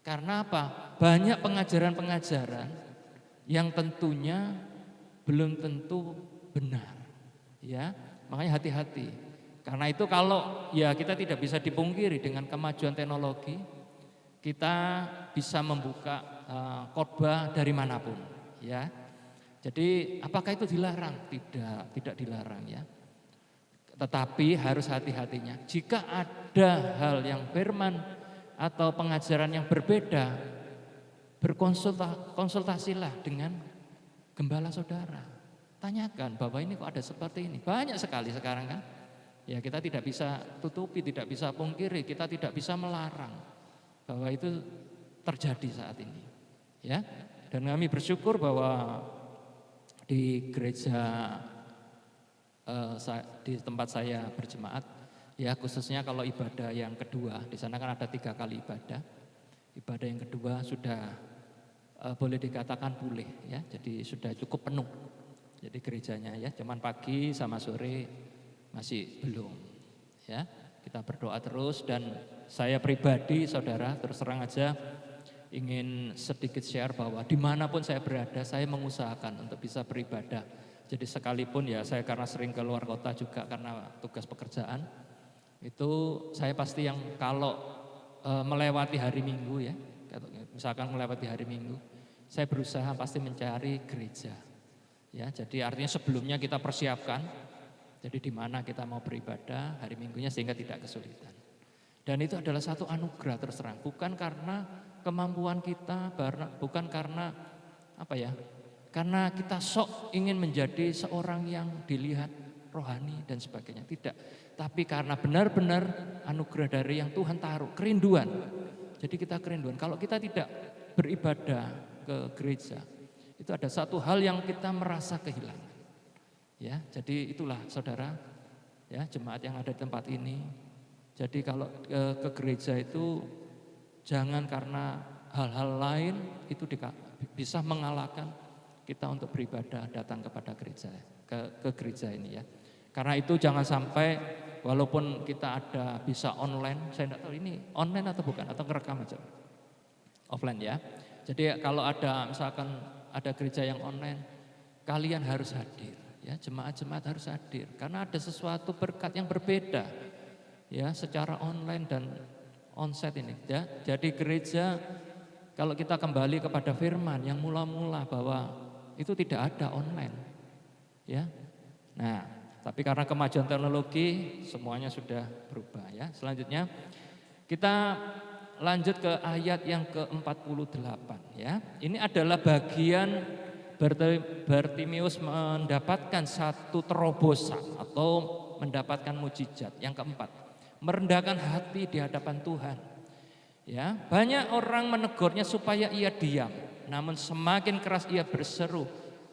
Karena apa? Banyak pengajaran-pengajaran yang tentunya belum tentu benar, ya. Makanya hati-hati. Karena itu kalau ya kita tidak bisa dipungkiri dengan kemajuan teknologi, kita bisa membuka khotbah dari manapun, ya. Jadi apakah itu dilarang? Tidak dilarang, ya. Tetapi harus hati-hatinya. Jika ada hal yang firman atau pengajaran yang berbeda, berkonsultasilah dengan gembala saudara. Tanyakan bahwa ini kok ada seperti ini. Banyak sekali sekarang kan. Ya, kita tidak bisa tutupi, tidak bisa pungkiri, kita tidak bisa melarang bahwa itu terjadi saat ini. Ya. Dan kami bersyukur bahwa di gereja di tempat saya berjemaat, ya khususnya kalau ibadah yang kedua, di sana kan ada 3 kali ibadah. Ibadah yang kedua sudah boleh dikatakan pulih, ya, jadi sudah cukup penuh. Jadi gerejanya ya, cuman pagi sama sore masih belum, ya. Kita berdoa terus dan saya pribadi, saudara, terus terang aja ingin sedikit share bahwa dimanapun saya berada, saya mengusahakan untuk bisa beribadah. Jadi sekalipun ya saya karena sering keluar kota juga karena tugas pekerjaan, itu saya pasti yang kalau melewati hari Minggu ya, misalkan melewati hari Minggu, saya berusaha pasti mencari gereja. Ya, jadi artinya sebelumnya kita persiapkan, jadi di mana kita mau beribadah hari Minggunya sehingga tidak kesulitan. Dan itu adalah satu anugerah terus terang, bukan karena kemampuan kita, bukan karena apa ya, karena kita sok ingin menjadi seorang yang dilihat rohani dan sebagainya, tidak. Tapi karena benar-benar anugerah dari yang Tuhan taruh, kerinduan. Jadi kita kerinduan, kalau kita tidak beribadah ke gereja, itu ada satu hal yang kita merasa kehilangan. Ya, jadi itulah saudara, ya jemaat yang ada di tempat ini. Jadi kalau ke gereja itu jangan karena hal-hal lain itu bisa mengalahkan kita untuk beribadah datang kepada gereja, ke gereja ini ya. Karena itu jangan sampai walaupun kita ada bisa online, saya tidak tahu ini online atau bukan atau ngerekam aja, offline ya. Jadi kalau ada misalkan ada gereja yang online, kalian harus hadir, ya jemaat-jemaat harus hadir karena ada sesuatu berkat yang berbeda, ya secara online dan onsite ini. Ya. Jadi gereja kalau kita kembali kepada firman yang mula-mula bahwa itu tidak ada online, ya. Nah, tapi karena kemajuan teknologi semuanya sudah berubah, ya. Selanjutnya kita lanjut ke ayat yang ke-48 ya. Ini adalah bagian Bartimeus mendapatkan satu terobosan atau mendapatkan mujizat. Yang keempat, merendahkan hati di hadapan Tuhan. Ya, banyak orang menegurnya supaya ia diam, namun semakin keras ia berseru.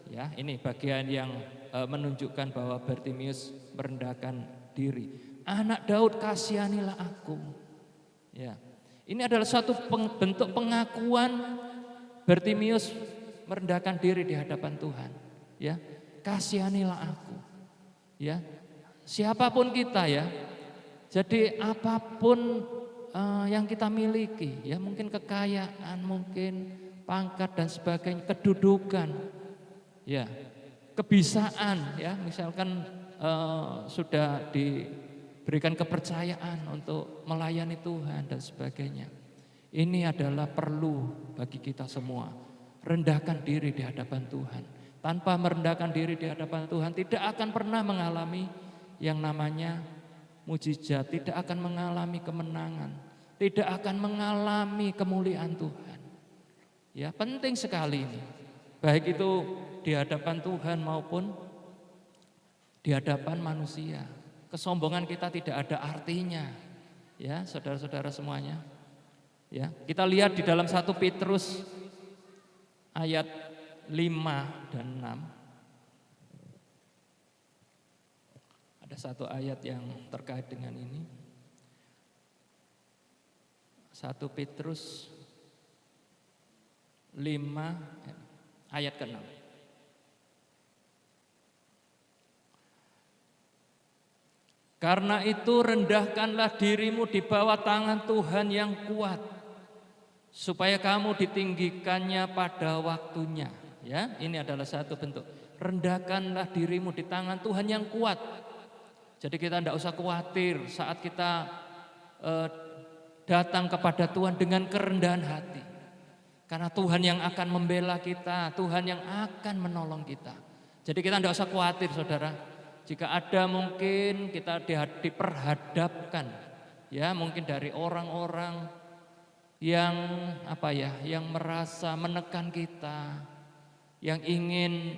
Ya, ini bagian yang menunjukkan bahwa Bartimeus merendahkan diri. Anak Daud, kasihanilah aku. Ya. Ini adalah suatu bentuk pengakuan Bartimeus merendahkan diri di hadapan Tuhan. Ya, kasihanilah aku. Ya, siapapun kita ya. Jadi apapun yang kita miliki, ya mungkin kekayaan, mungkin pangkat dan sebagainya, kedudukan, ya, kebisaan, ya, misalkan sudah diberikan kepercayaan untuk melayani Tuhan dan sebagainya. Ini adalah perlu bagi kita semua. Rendahkan diri di hadapan Tuhan. Tanpa merendahkan diri di hadapan Tuhan, tidak akan pernah mengalami yang namanya mujizat, tidak akan mengalami kemenangan, tidak akan mengalami kemuliaan Tuhan. Ya, penting sekali ini. Baik itu di hadapan Tuhan maupun di hadapan manusia. Kesombongan kita tidak ada artinya. Ya, saudara-saudara semuanya. Ya, kita lihat di dalam 1 Petrus ayat 5 dan 6. Ada satu ayat yang terkait dengan ini. 1 Petrus 5 ayat ke-6. Karena itu rendahkanlah dirimu di bawah tangan Tuhan yang kuat, supaya kamu ditinggikannya pada waktunya. Ya, ini adalah satu bentuk. Rendahkanlah dirimu di tangan Tuhan yang kuat. Jadi kita tidak usah khawatir saat kita datang kepada Tuhan dengan kerendahan hati. Karena Tuhan yang akan membela kita, Tuhan yang akan menolong kita. Jadi kita tidak usah khawatir, saudara. Jika ada mungkin kita diperhadapkan, ya, mungkin dari orang-orang yang yang merasa menekan kita, yang ingin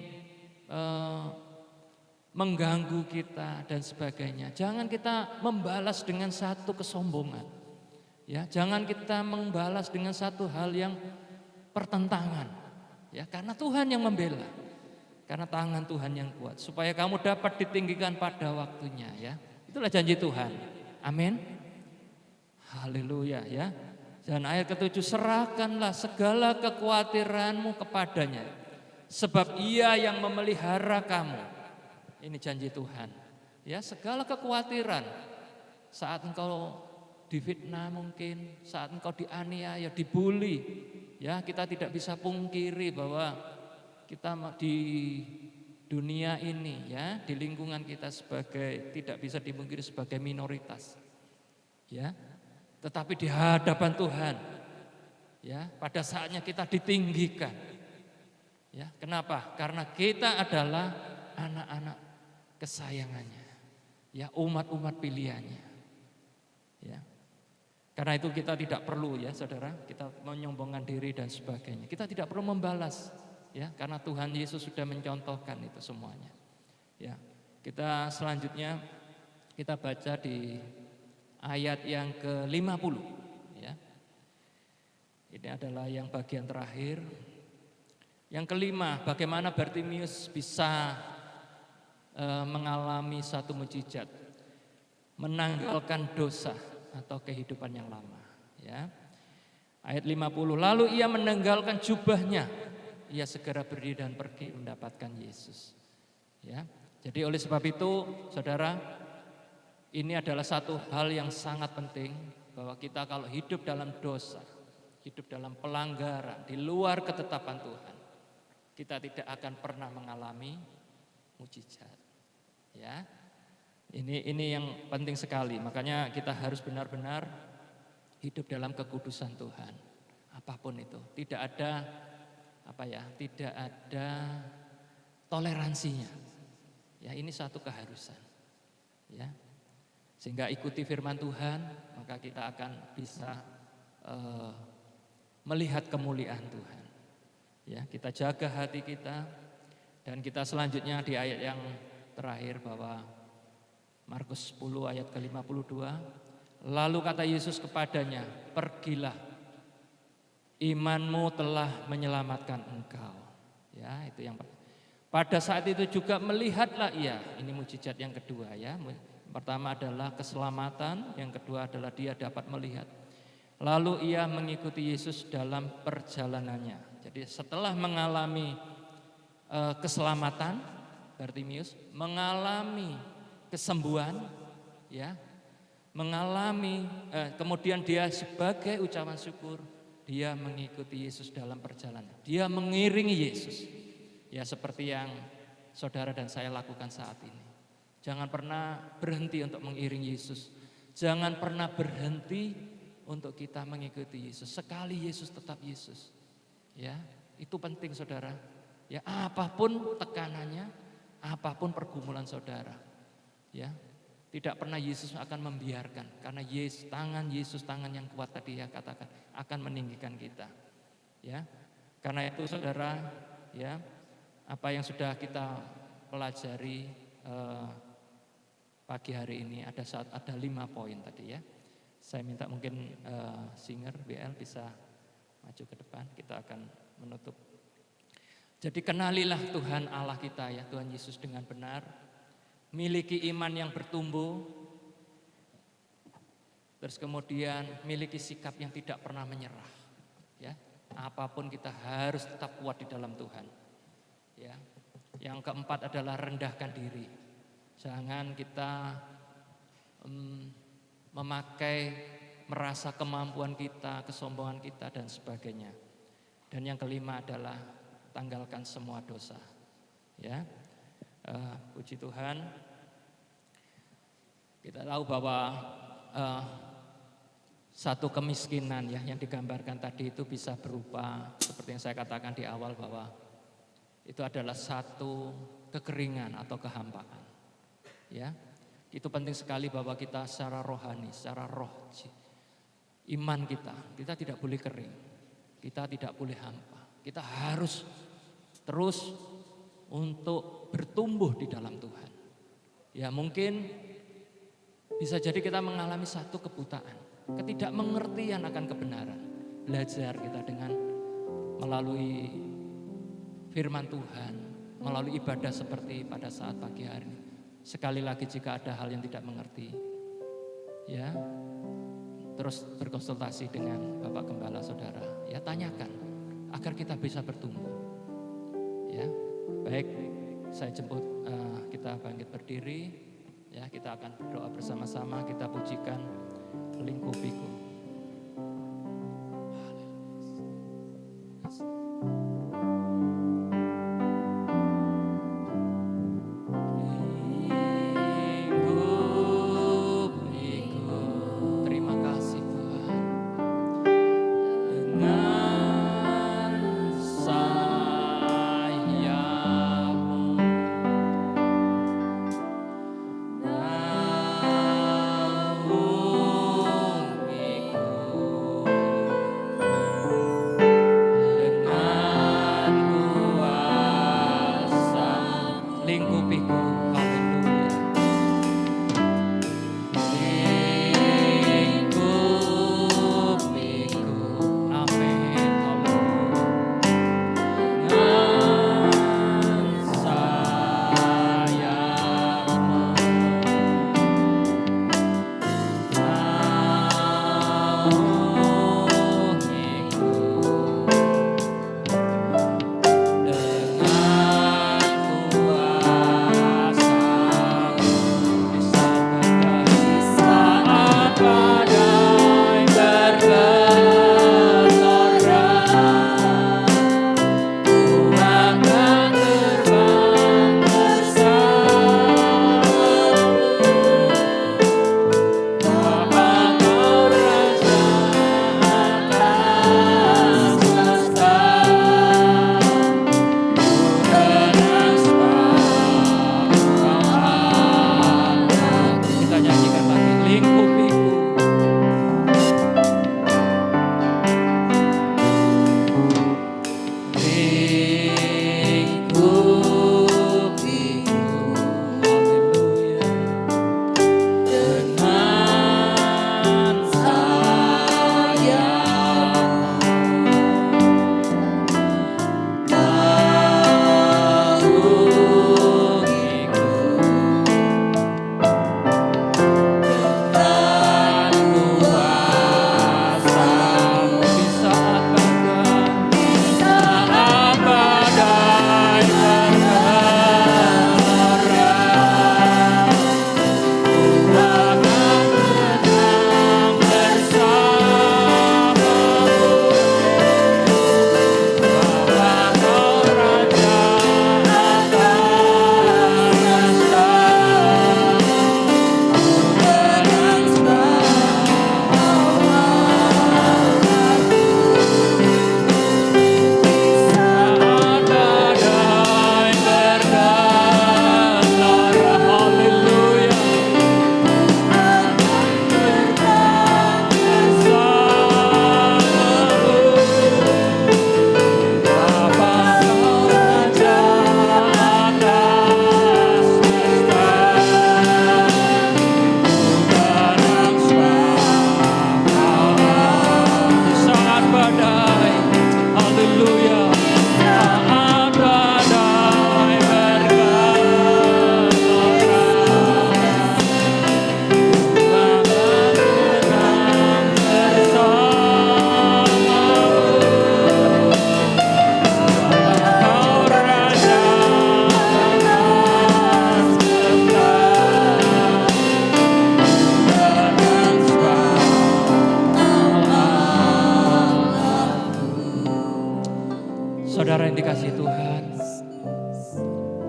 mengganggu kita dan sebagainya. Jangan kita membalas dengan satu kesombongan, ya, jangan kita membalas dengan satu hal yang pertentangan, ya, karena Tuhan yang membela. Karena tangan Tuhan yang kuat, supaya kamu dapat ditinggikan pada waktunya, ya. Itulah janji Tuhan. Amin. Haleluya, ya. Dan ayat ke-7, serahkanlah segala kekhawatiranmu kepadanya, sebab Ia yang memelihara kamu. Ini janji Tuhan. Ya, segala kekhawatiran saat engkau difitnah mungkin, saat engkau dianiaya, dibully, ya, kita tidak bisa pungkiri bahwa kita di dunia ini, ya, di lingkungan kita tidak bisa dimungkiri sebagai minoritas, ya. Tetapi di hadapan Tuhan, ya, pada saatnya kita ditinggikan, ya. Kenapa? Karena kita adalah anak-anak kesayangannya, ya, umat-umat pilihannya, ya. Karena itu kita tidak perlu, ya, saudara, kita menyombongkan diri dan sebagainya. Kita tidak perlu membalas. Ya, karena Tuhan Yesus sudah mencontohkan itu semuanya. Ya, kita selanjutnya kita baca di ayat yang ke-50. Ya, ini adalah yang bagian terakhir. Yang kelima, bagaimana Bartimius bisa mengalami satu mujizat, menanggalkan dosa atau kehidupan yang lama. Ya, ayat 50. Lalu ia menanggalkan jubahnya. Ia segera berdiri dan pergi mendapatkan Yesus. Ya, jadi oleh sebab itu, saudara, ini adalah satu hal yang sangat penting, bahwa kita kalau hidup dalam dosa, hidup dalam pelanggaran di luar ketetapan Tuhan, kita tidak akan pernah mengalami mujizat. Ya, ini yang penting sekali. Makanya kita harus benar-benar hidup dalam kekudusan Tuhan. Apapun itu, tidak ada tidak ada toleransinya. Ya, ini satu keharusan. Ya. Sehingga ikuti firman Tuhan, maka kita akan bisa melihat kemuliaan Tuhan. Ya, kita jaga hati kita, dan kita selanjutnya di ayat yang terakhir bahwa Markus 10 ayat ke-52, lalu kata Yesus kepadanya, pergilah, imanmu telah menyelamatkan engkau. Ya, itu yang pada saat itu juga melihatlah ia. Ini mujizat yang kedua, ya. Pertama adalah keselamatan, yang kedua adalah dia dapat melihat. Lalu ia mengikuti Yesus dalam perjalanannya. Jadi setelah mengalami keselamatan, Bartimius mengalami kesembuhan, ya, mengalami kemudian dia sebagai ucapan syukur, dia mengikuti Yesus dalam perjalanan. Dia mengiringi Yesus. Ya seperti yang saudara dan saya lakukan saat ini. Jangan pernah berhenti untuk mengiringi Yesus. Jangan pernah berhenti untuk kita mengikuti Yesus. Sekali Yesus tetap Yesus. Ya, itu penting saudara. Ya, apapun tekanannya, apapun pergumulan saudara. Ya, tidak pernah Yesus akan membiarkan, karena tangan Yesus, tangan yang kuat tadi ya katakan, akan meninggikan kita. Ya, karena itu saudara, ya, apa yang sudah kita pelajari pagi hari ini ada 5 poin tadi ya. Saya minta mungkin singer BL bisa maju ke depan, kita akan menutup. Jadi kenalilah Tuhan Allah kita ya, Tuhan Yesus dengan benar. Miliki iman yang bertumbuh. Terus kemudian miliki sikap yang tidak pernah menyerah. Ya, apapun kita harus tetap kuat di dalam Tuhan. Ya. Yang keempat adalah rendahkan diri. Jangan kita merasa kemampuan kita, kesombongan kita dan sebagainya. Dan yang kelima adalah tanggalkan semua dosa. Ya, puji Tuhan. Kita tahu bahwa satu kemiskinan ya yang digambarkan tadi itu bisa berupa seperti yang saya katakan di awal bahwa itu adalah satu kekeringan atau kehampaan. Ya, itu penting sekali bahwa kita secara rohani, secara roh, iman kita tidak boleh kering, kita tidak boleh hampa. Kita harus terus untuk bertumbuh di dalam Tuhan. Ya mungkin bisa jadi kita mengalami satu kebutaan, ketidakmengertian akan kebenaran. Belajar kita dengan melalui firman Tuhan, melalui ibadah seperti pada saat pagi hari ini. Sekali lagi jika ada hal yang tidak mengerti, ya terus berkonsultasi dengan Bapak Gembala saudara, ya tanyakan agar kita bisa bertumbuh. Ya, baik, saya jemput kita bangkit berdiri. Ya, kita akan berdoa bersama-sama, kita pujikan Lingkupiku. Terima kasih Tuhan. Dengan sayapmu lingkupiku, haleluya. Lingkupiku, amin, haleluya. Dengan sayapmu naungiku. Dengan kuasa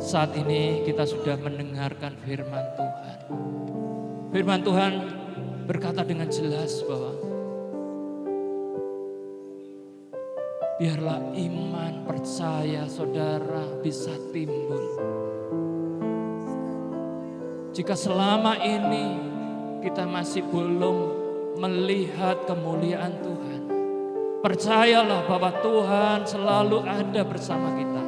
Saat ini kita sudah mendengarkan firman Tuhan. Firman Tuhan berkata dengan jelas bahwa biarlah iman percaya saudara bisa timbul. Jika selama ini kita masih belum melihat kemuliaan Tuhan, percayalah bahwa Tuhan selalu ada bersama kita.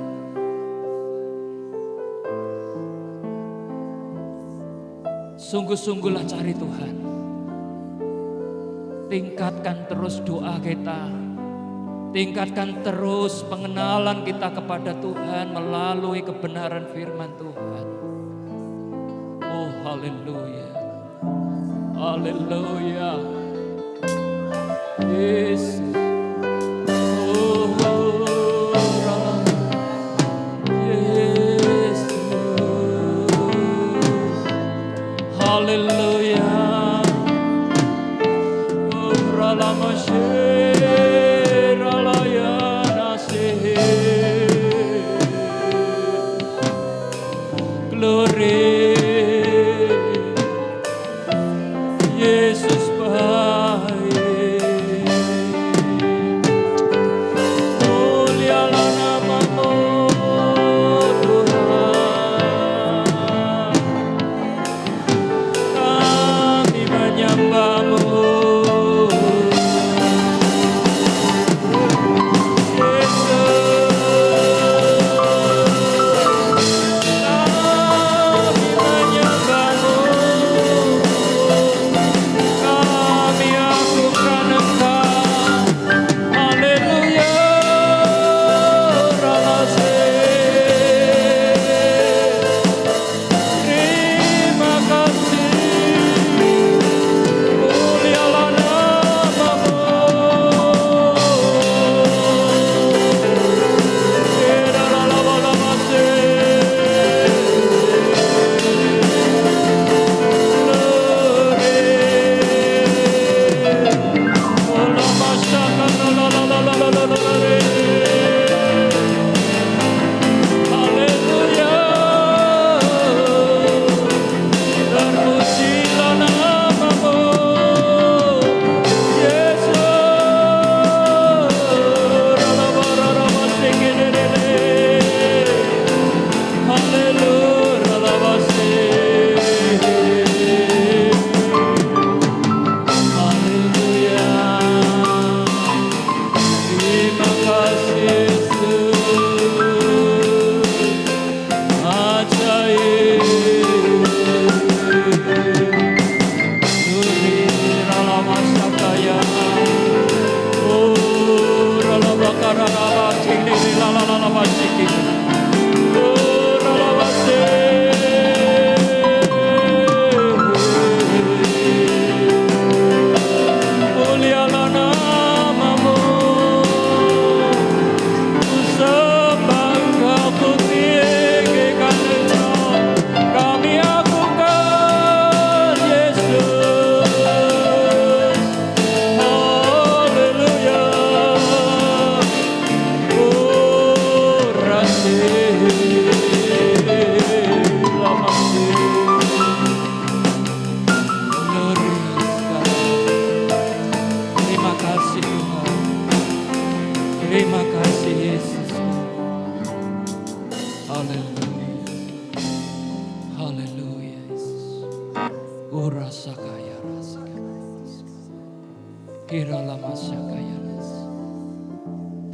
Sungguh-sungguhlah cari Tuhan. Tingkatkan terus doa kita. Tingkatkan terus pengenalan kita kepada Tuhan melalui kebenaran firman Tuhan. Oh, haleluya. Haleluya. Yesus. Oh, Yesus. Haleluya. Oh, glory. Yesus baik. Mulialah nama-Mu Tuhan. Kami menyembah-Mu.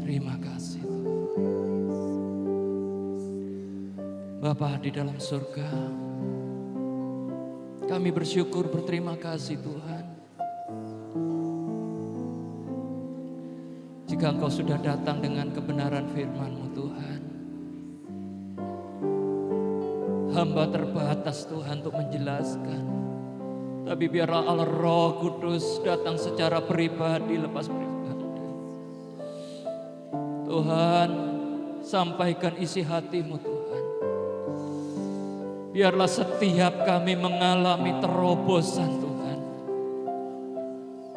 Terima kasih Bapa di dalam surga, kami bersyukur berterima kasih Tuhan. Jika Engkau sudah datang dengan kebenaran firman-Mu Tuhan, hamba terbatas Tuhan untuk menjelaskan. Tapi biarlah Allah Roh Kudus datang secara pribadi lepas pribadi. Tuhan, sampaikan isi hati-Mu Tuhan. Biarlah setiap kami mengalami terobosan Tuhan.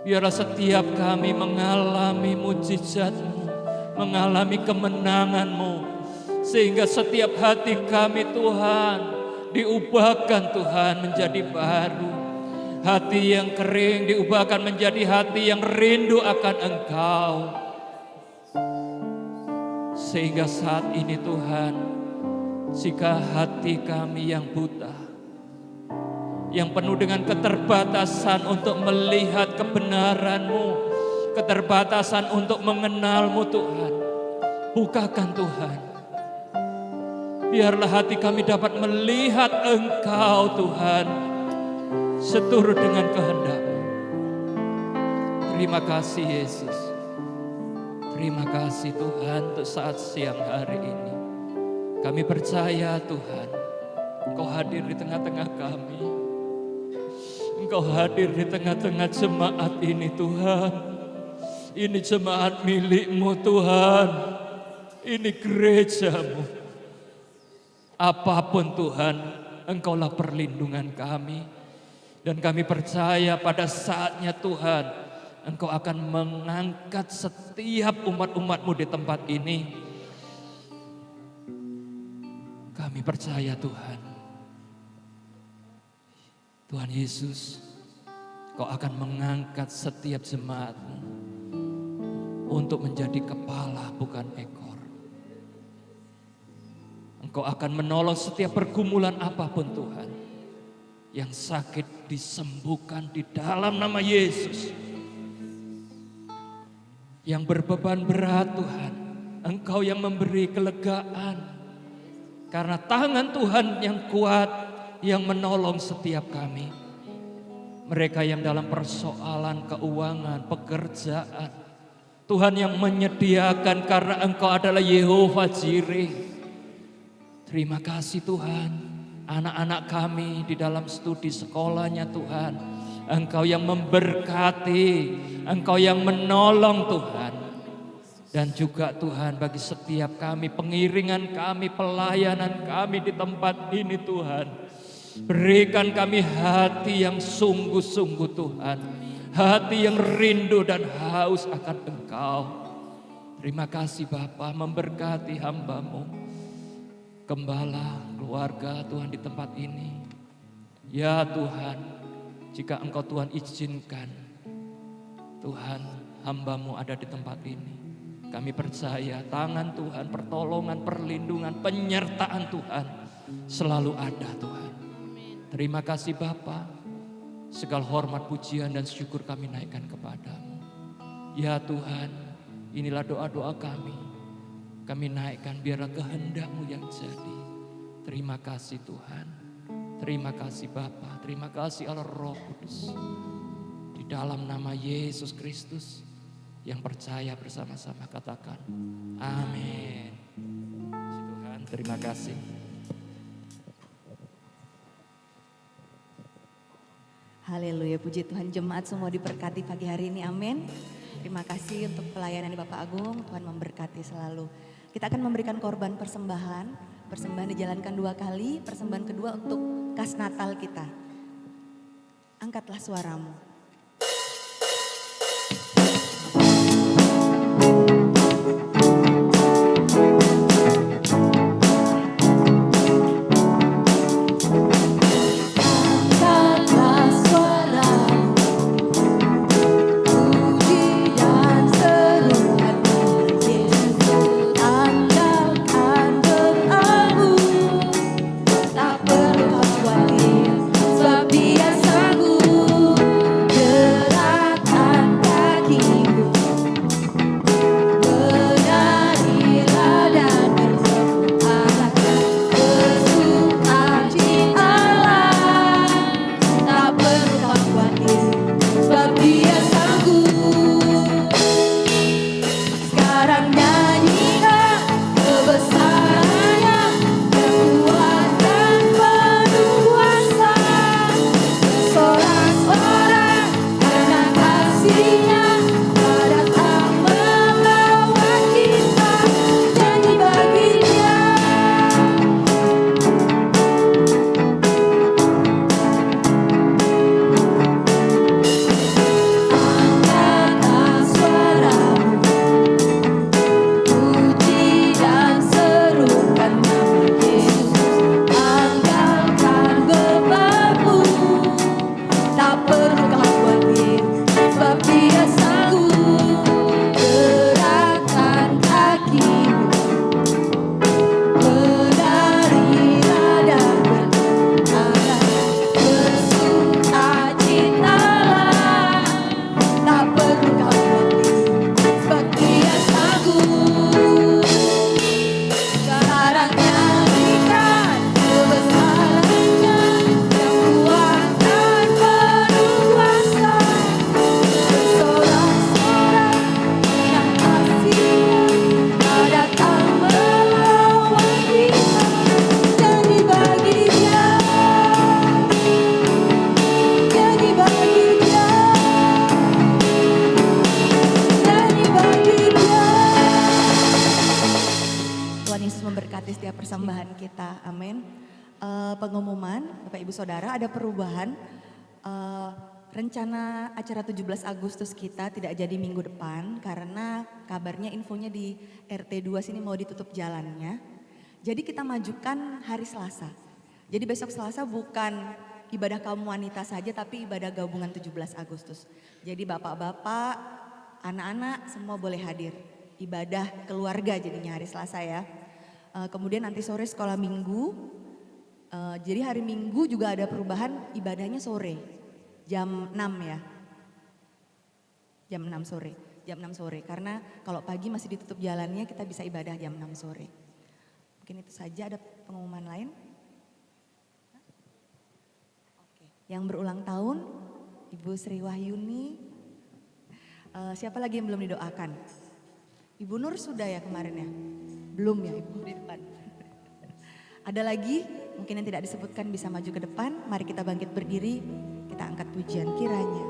Biarlah setiap kami mengalami mujizat-Mu, mengalami kemenangan-Mu. Sehingga setiap hati kami Tuhan diubahkan Tuhan menjadi baru. Hati yang kering diubahkan menjadi hati yang rindu akan Engkau. Sehingga saat ini Tuhan, jika hati kami yang buta, yang penuh dengan keterbatasan untuk melihat kebenaran-Mu, keterbatasan untuk mengenal-Mu Tuhan, bukakan Tuhan. Biarlah hati kami dapat melihat Engkau Tuhan, seturut dengan kehendak-Mu. Terima kasih Yesus. Terima kasih Tuhan untuk saat siang hari ini. Kami percaya Tuhan, Engkau hadir di tengah-tengah kami. Engkau hadir di tengah-tengah jemaat ini Tuhan. Ini jemaat milik-Mu Tuhan. Ini gereja-Mu. Apapun Tuhan, Engkaulah perlindungan kami. Dan kami percaya pada saatnya Tuhan, Engkau akan mengangkat setiap umat-umat-Mu di tempat ini. Kami percaya Tuhan. Tuhan Yesus, Kau akan mengangkat setiap jemaat-Mu untuk menjadi kepala bukan ekor. Engkau akan menolong setiap pergumulan apapun Tuhan. Yang sakit disembuhkan di dalam nama Yesus. Yang berbeban berat Tuhan, Engkau yang memberi kelegaan. Karena tangan Tuhan yang kuat yang menolong setiap kami. Mereka yang dalam persoalan keuangan, pekerjaan, Tuhan yang menyediakan karena Engkau adalah Yehova Jireh. Terima kasih Tuhan, anak-anak kami di dalam studi sekolahnya Tuhan. Engkau yang memberkati, Engkau yang menolong Tuhan. Dan juga Tuhan bagi setiap kami, pengiringan kami, pelayanan kami di tempat ini Tuhan. Berikan kami hati yang sungguh-sungguh Tuhan. Hati yang rindu dan haus akan Engkau. Terima kasih Bapa, memberkati hamba-Mu. Gembala, keluarga Tuhan di tempat ini. Ya Tuhan, jika Engkau Tuhan izinkan, Tuhan hamba-Mu ada di tempat ini. Kami percaya tangan Tuhan, pertolongan, perlindungan, penyertaan Tuhan selalu ada Tuhan. Terima kasih Bapa, segala hormat, pujian dan syukur kami naikkan kepadamu. Ya Tuhan, inilah doa-doa kami. Kami naikkan biarlah kehendak-Mu yang jadi. Terima kasih Tuhan. Terima kasih Bapa. Terima kasih Allah Roh Kudus. Di dalam nama Yesus Kristus yang percaya bersama-sama katakan amin. Tuhan terima kasih. Haleluya, puji Tuhan, jemaat semua diberkati pagi hari ini, amin. Terima kasih untuk pelayanan di Bapak Agung, Tuhan memberkati selalu. Kita akan memberikan korban persembahan. Persembahan dijalankan 2 kali, persembahan kedua untuk kas Natal kita. Angkatlah suaramu. Dia sanggup persembahan kita. Amin. Pengumuman Bapak Ibu Saudara, ada perubahan. Rencana acara 17 Agustus kita tidak jadi minggu depan karena kabarnya infonya di RT 2 sini mau ditutup jalannya. Jadi kita majukan hari Selasa. Jadi besok Selasa bukan ibadah kaum wanita saja tapi ibadah gabungan 17 Agustus. Jadi bapak-bapak, anak-anak semua boleh hadir. Ibadah keluarga jadinya hari Selasa ya. Kemudian nanti sore sekolah minggu. Jadi hari Minggu juga ada perubahan, ibadahnya sore. Jam 6 ya. Jam 6 sore. Jam 6 sore karena kalau pagi masih ditutup jalannya kita bisa ibadah jam 6 sore. Mungkin itu saja, ada pengumuman lain? Oke. Yang berulang tahun Ibu Sri Wahyuni. Siapa lagi yang belum didoakan? Ibu Nur sudah ya kemarin ya? Belum ya Ibu di depan. Ada lagi mungkin yang tidak disebutkan bisa maju ke depan. Mari kita bangkit berdiri, kita angkat pujian kiranya.